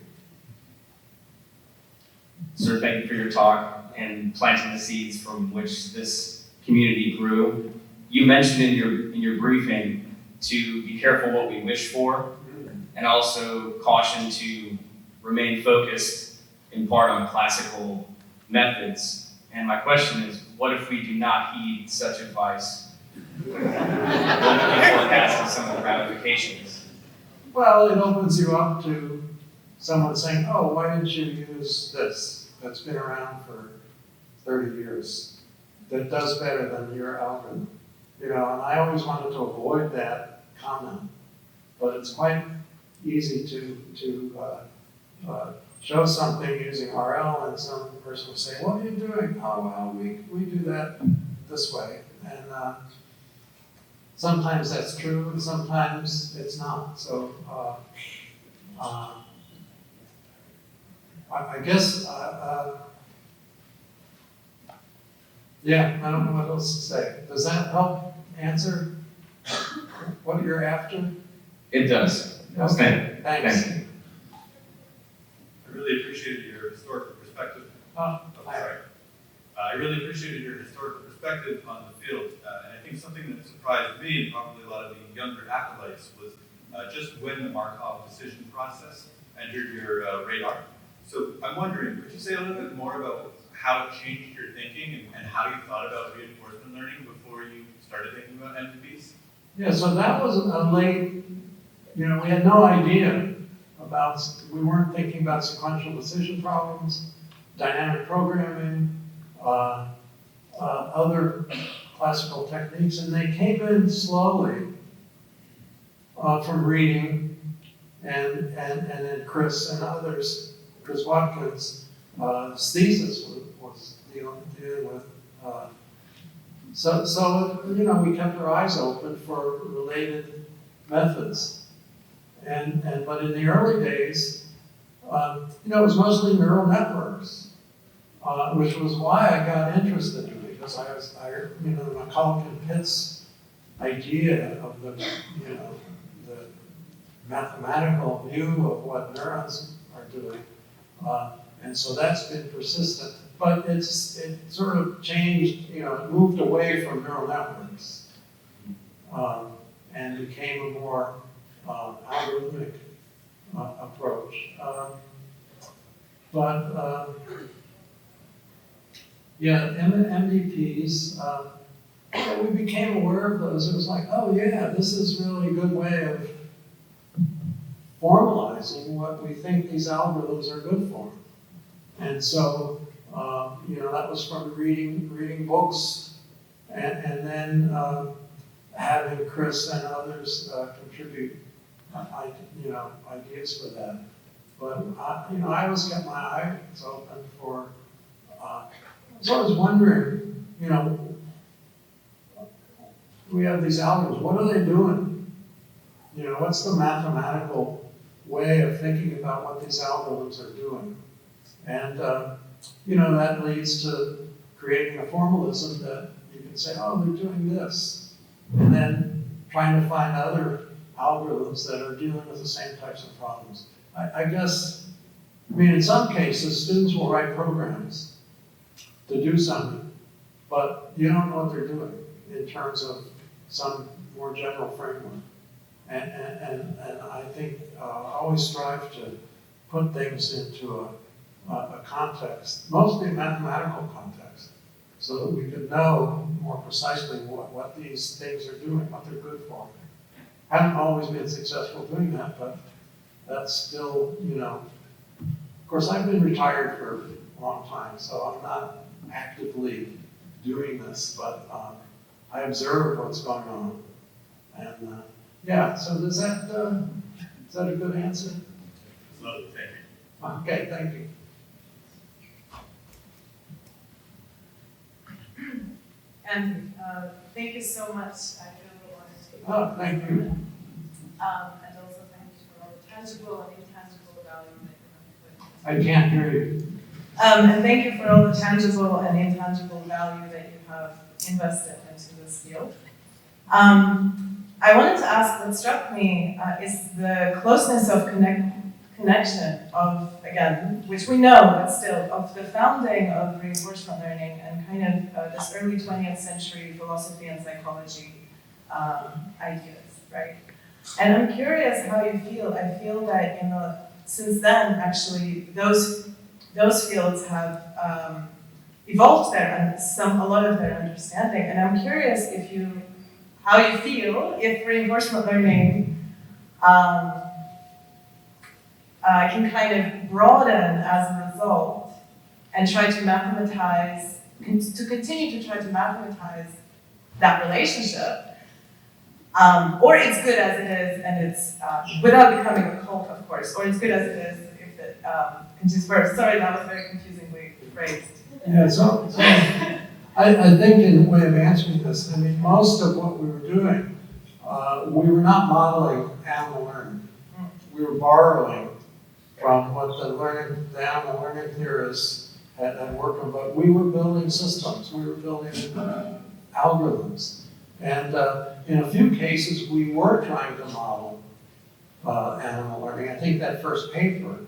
Sir, thank you for your talk and planting the seeds from which this community grew. You mentioned in your briefing to be careful what we wish for, and also caution to remain focused in part on classical methods. And my question is, what if we do not heed such advice? What would be forecasting some of the ramifications? Well, it opens you up to someone saying, oh, why didn't you use this that's been around for 30 years that does better than your algorithm? You know, and I always wanted to avoid that comment, but it's quite easy to show something using RL and some person will say, what are you doing? Oh, well, we do that this way. And sometimes that's true and sometimes it's not. So I guess, yeah, I don't know what else to say. Does that help answer what you're after? It does. Okay, thanks. Thank you. I really appreciated your historical perspective. Oh, Sorry. I really appreciated your historical perspective on the field. And I think something that surprised me and probably a lot of the younger acolytes was just when the Markov decision process entered your radar. So I'm wondering, could you say a little bit more about how it changed your thinking and how you thought about reinforcement learning before you started thinking about MVPs? yeah, so that was a late, you know, we had no idea about, we weren't thinking about sequential decision problems, dynamic programming, other classical techniques, and they came in slowly from reading, and then Chris and others, Chris Watkins' thesis was dealing with. So you know, we kept our eyes open for related methods, but in the early days, you know, it was mostly neural networks, which was why I got interested in it, because you know, McCulloch and Pitt's idea of the, you know, the mathematical view of what neurons are doing, and so that's been persistent. But it sort of changed, you know, it moved away from neural networks and became a more algorithmic approach. Yeah, MDPs, yeah, we became aware of those. It was like, oh yeah, this is really a good way of formalizing what we think these algorithms are good for. And so, you know, that was from reading books and then having Chris and others contribute, you know, ideas for that. But you know, I always kept my eyes open for. So I was wondering, you know, we have these algorithms. What are they doing? You know, what's the mathematical way of thinking about what these algorithms are doing? And you know, that leads to creating a formalism that you can say, oh, they're doing this, and then trying to find other algorithms that are dealing with the same types of problems. I guess, I mean, in some cases, students will write programs to do something, but you don't know what they're doing in terms of some more general framework. And I think I always strive to put things into a context, mostly a mathematical context, so that we could know more precisely what these things are doing, what they're good for. I haven't always been successful doing that, but that's still, you know, of course I've been retired for a long time, so I'm not actively doing this, but I observe what's going on. And yeah, so is that a good answer? Love it, thank you. Okay, thank you. Andrew, thank you so much. I feel really honored to be Oh, thank you. And also thank you for all the tangible and intangible value that you have put I can't hear you. and thank you for all the tangible and intangible value that you have invested into this field. I wanted to ask, what struck me is the closeness of connection of, again, which we know, but still, of the founding of reinforcement learning and kind of this early 20th century philosophy and psychology ideas, right? And I'm curious how you feel. I feel that since then, actually, those fields have evolved a lot of their understanding. And I'm curious how you feel if reinforcement learning can kind of broaden as a result and try to continue to try to mathematize that relationship. Or it's good as it is, and it's without becoming a cult, of course. Or it's good as it is if it continues first. Sorry, that was very confusingly phrased. Yeah, so I think in a way of answering this, I mean, most of what we were doing, we were not modeling animal learning. We were borrowing from what the animal learning theorists had worked on, but we were building systems, we were building algorithms. And in a few cases, we were trying to model animal learning. I think that first paper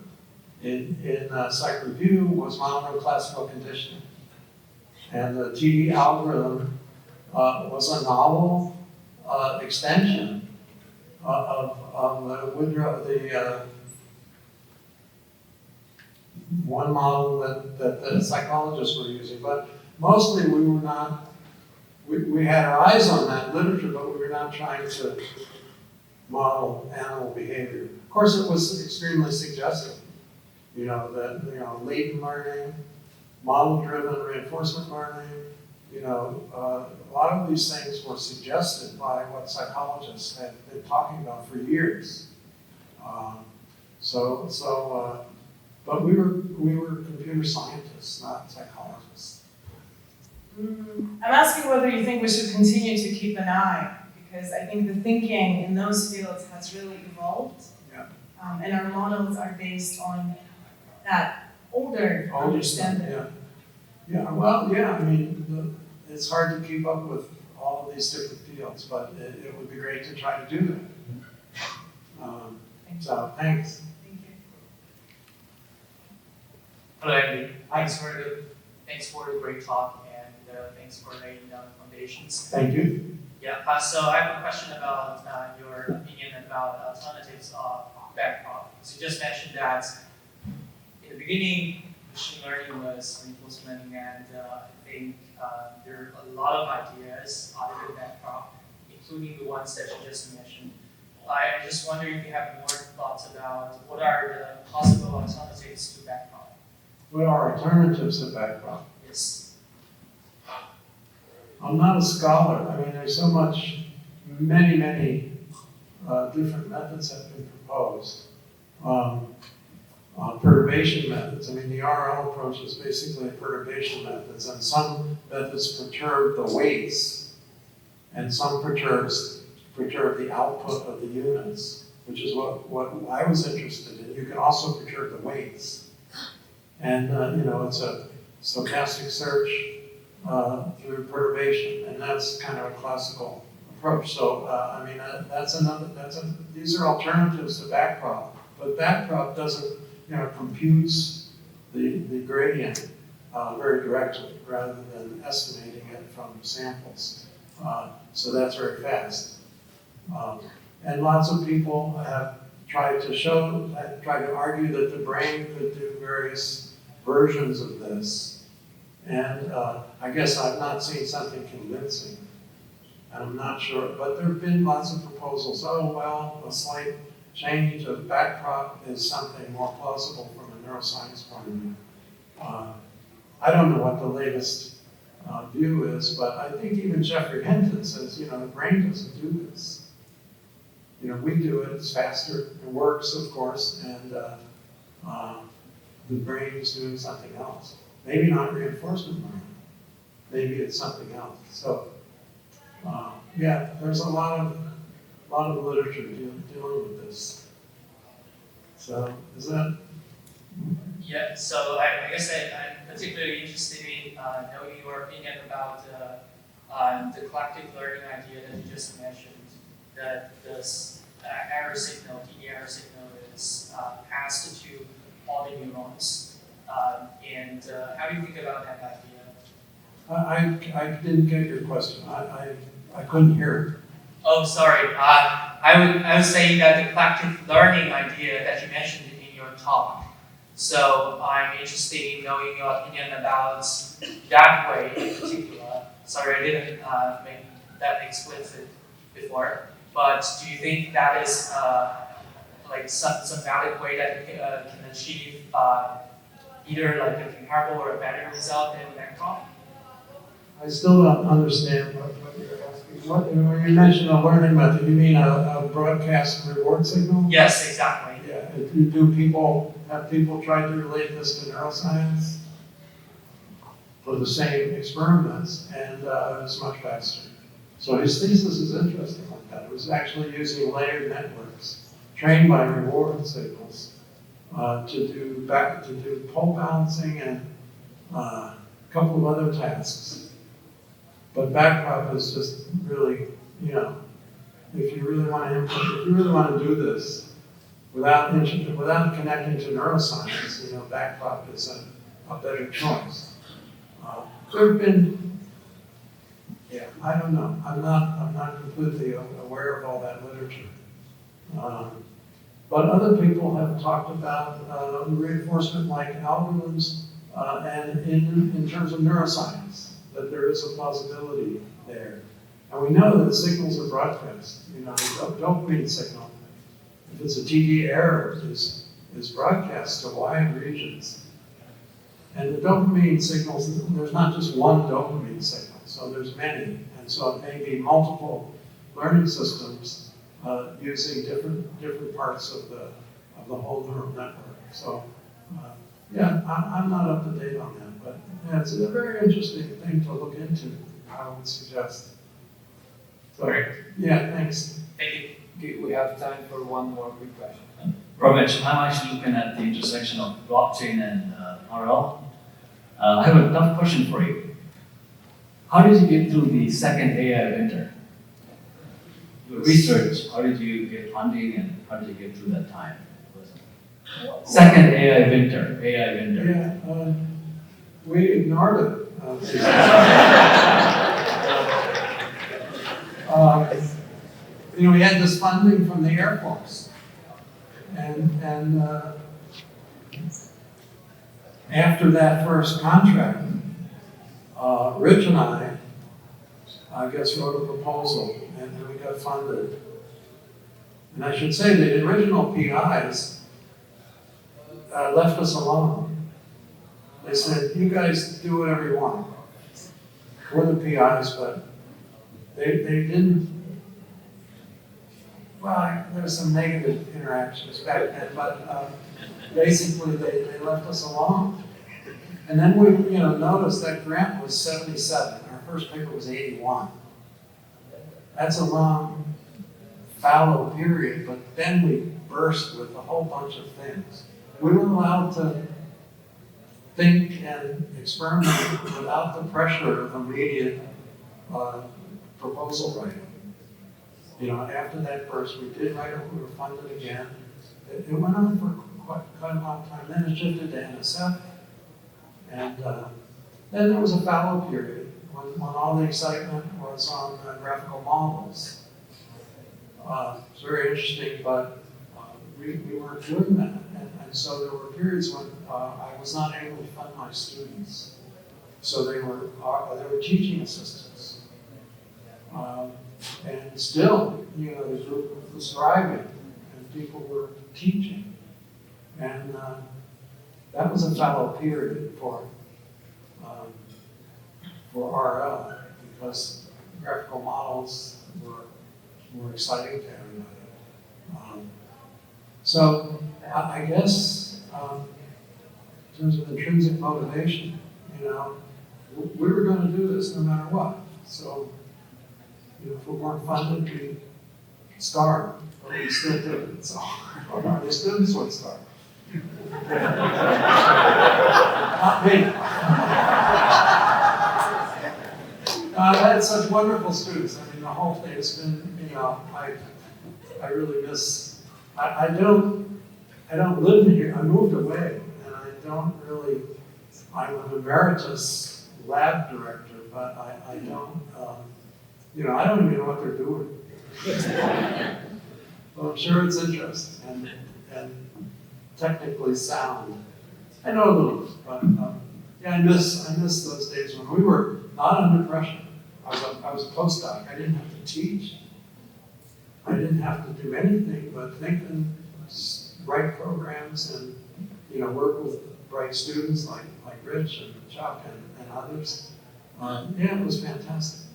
in Psych Review was modeling classical conditioning. And the TD algorithm was a novel extension of Woodrow, the one model that the psychologists were using. But mostly we were not, we had our eyes on that literature, but we were not trying to model animal behavior. Of course, it was extremely suggestive. Latent learning, model-driven reinforcement learning, a lot of these things were suggested by what psychologists had been talking about for years. But we were computer scientists, not psychologists. I'm asking whether you think we should continue to keep an eye, because I think the thinking in those fields has really evolved. Yeah. And our models are based on that older understanding. It's hard to keep up with all of these different fields, but it would be great to try to do that. So, thanks. Thank you. Hello, Andy. Thanks for the great talk, and thanks for laying down the foundations. Thank you. Yeah, so I have a question about your opinion about alternatives of backprop. So you just mentioned that in the beginning, machine learning was reinforcement learning, and I think there are a lot of ideas other than backprop, including the ones that you just mentioned. I just wonder if you have more thoughts about what are the possible alternatives to backprop. What are alternatives to backprop? Yes. I'm not a scholar. I mean, there's so many different methods have been proposed. Perturbation methods. I mean, the RL approach is basically perturbation methods, and some methods perturb the weights, and some perturb the output of the units, which is what I was interested in. You can also perturb the weights. And, it's a stochastic search through perturbation, and that's kind of a classical approach. So, these are alternatives to backprop, but backprop doesn't, computes the gradient very directly rather than estimating it from samples. So that's very fast. And lots of people have tried to argue that the brain could do various versions of this. And I guess I've not seen something convincing. And I'm not sure, but there have been lots of proposals. A slight change of backprop is something more plausible from a neuroscience point of view. I don't know what the latest view is, but I think even Jeffrey Hinton says, the brain doesn't do this. We do it, it's faster, it works, of course, and the brain is doing something else. Maybe not reinforcement learning, maybe it's something else. So, there's a lot of literature dealing with this. So, is that? Yeah, so I guess I'm particularly interested in knowing your opinion about the collective learning idea that you just mentioned, that this error signal, TD error signal, is passed to all the neurons. And how do you think about that idea? I didn't get your question. I couldn't hear it. Oh, sorry. I was saying that the collective learning idea that you mentioned in your talk. So I'm interested in knowing your opinion about that way in particular. Sorry, I didn't make that explicit before. But do you think that is like some valid way that can achieve either like a comparable or a better result than backdrop? I still don't understand what you're asking. When you mention a learning method, you mean a broadcast reward signal? Yes, exactly. Yeah. Have people tried to relate this to neuroscience for the same experiments, and it's much faster. So his thesis is interesting like that. It was actually using layered networks trained by reward signals to do pole balancing and a couple of other tasks. But backprop is just really, if you really want to do this without connecting to neuroscience, backprop is a better choice. There have been, I don't know. I'm not completely aware of all that literature. But other people have talked about reinforcement like algorithms and in terms of neuroscience, that there is a plausibility there. And we know that signals are broadcast. The dopamine signal, if it's a TD error, is broadcast to wide regions. And the dopamine signals, there's not just one dopamine signal, so there's many. And so it may be multiple learning systems using different parts of the whole neural network. So I'm not up to date on that, but it's a very interesting thing to look into, I would suggest. So, yeah, thanks. Thank you. Okay, we have time for one more quick question. Ramesh, I'm actually looking at the intersection of blockchain and RL. I have a tough question for you. How did you get through the second AI winter? Your research, how did you get funding and how did you get through that time? Second AI winter. Yeah, we ignored it. We had this funding from the Air Force, and after that first contract, Rich and I guess, wrote a proposal, and we got funded. And I should say the original PIs left us alone. They said, "You guys do whatever you want." We're the PIs, but they didn't. Well, there was some negative interactions back then, but basically they left us alone. And then we, noticed that grant was 77. Our first paper was 81. That's a long, fallow period, but then we burst with a whole bunch of things. We were allowed to think and experiment without the pressure of immediate proposal writing. After that burst, we did write it, we were funded again. It went on for quite a long time. Then it shifted to NSF. And then there was a fallow period when all the excitement was on graphical models. It's very interesting, but we weren't doing that. And so there were periods when I was not able to fund my students. So they were teaching assistants. And still, the group was thriving and people were teaching. And that was a fallow period for RL because graphical models were exciting to everybody. So I guess in terms of intrinsic motivation, we were going to do this no matter what. So if we weren't funded, we starved, but we still did it. So the students would starve. Not me. I had such wonderful students. I mean, the whole thing has been, I really miss. I don't live here. I moved away, and I don't really. I'm an emeritus lab director, but I don't. I don't even know what they're doing. Well, I'm sure it's interesting and technically sound. I know a little bit, but yeah, I miss those days when we were not under pressure. I was a postdoc. I didn't have to teach. I didn't have to do anything but think and write programs and work with bright students like Rich and Chuck and others. Yeah, it was fantastic.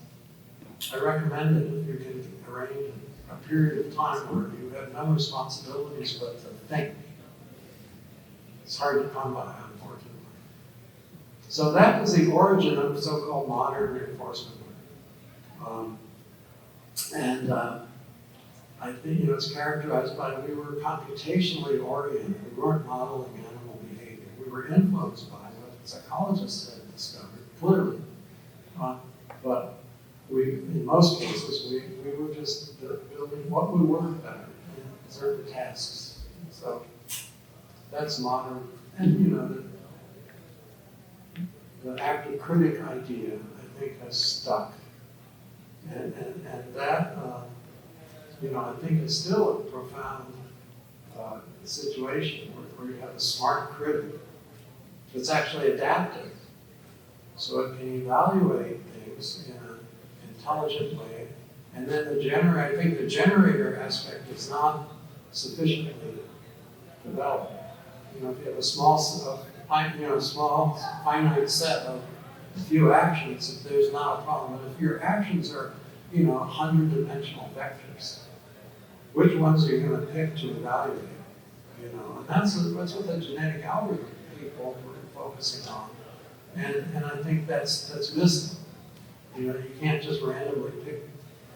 I recommend it if you can arrange a period of time where you have no responsibilities but to think. It's hard to come by, unfortunately. So that was the origin of so-called modern reinforcement learning. I think it's characterized by we were computationally oriented. We weren't modeling animal behavior. We were influenced by what psychologists had discovered, clearly. But in most cases, we were just building what would work better in certain tasks. So that's modern. And the active critic idea, I think, has stuck. And that, I think is still a profound situation where you have a smart critic that's actually adaptive. So it can evaluate things in an intelligent way. And then I think the generator aspect is not sufficiently developed. If you have a small finite set of a few actions, there's not a problem. But if your actions are 100-dimensional vectors, which ones are you going to pick to evaluate? And that's what the genetic algorithm people were focusing on. And I think that's missing. You can't just randomly pick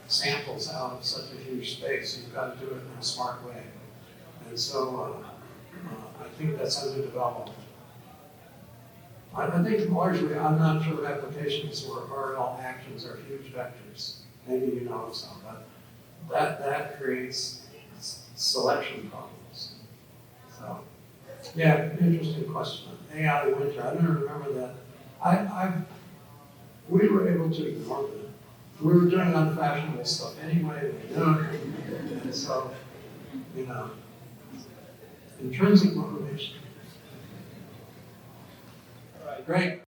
samples out of such a huge space. You've got to do it in a smart way. And so I think that's underdeveloped. I think largely, I'm not sure applications where RL actions are huge vectors. Maybe you know of some, but that creates selection problems. So, yeah, interesting question. AI winter, I don't remember that. We were able to ignore that. We were doing unfashionable stuff anyway, we knew it. And so, intrinsic motivation. All right, great.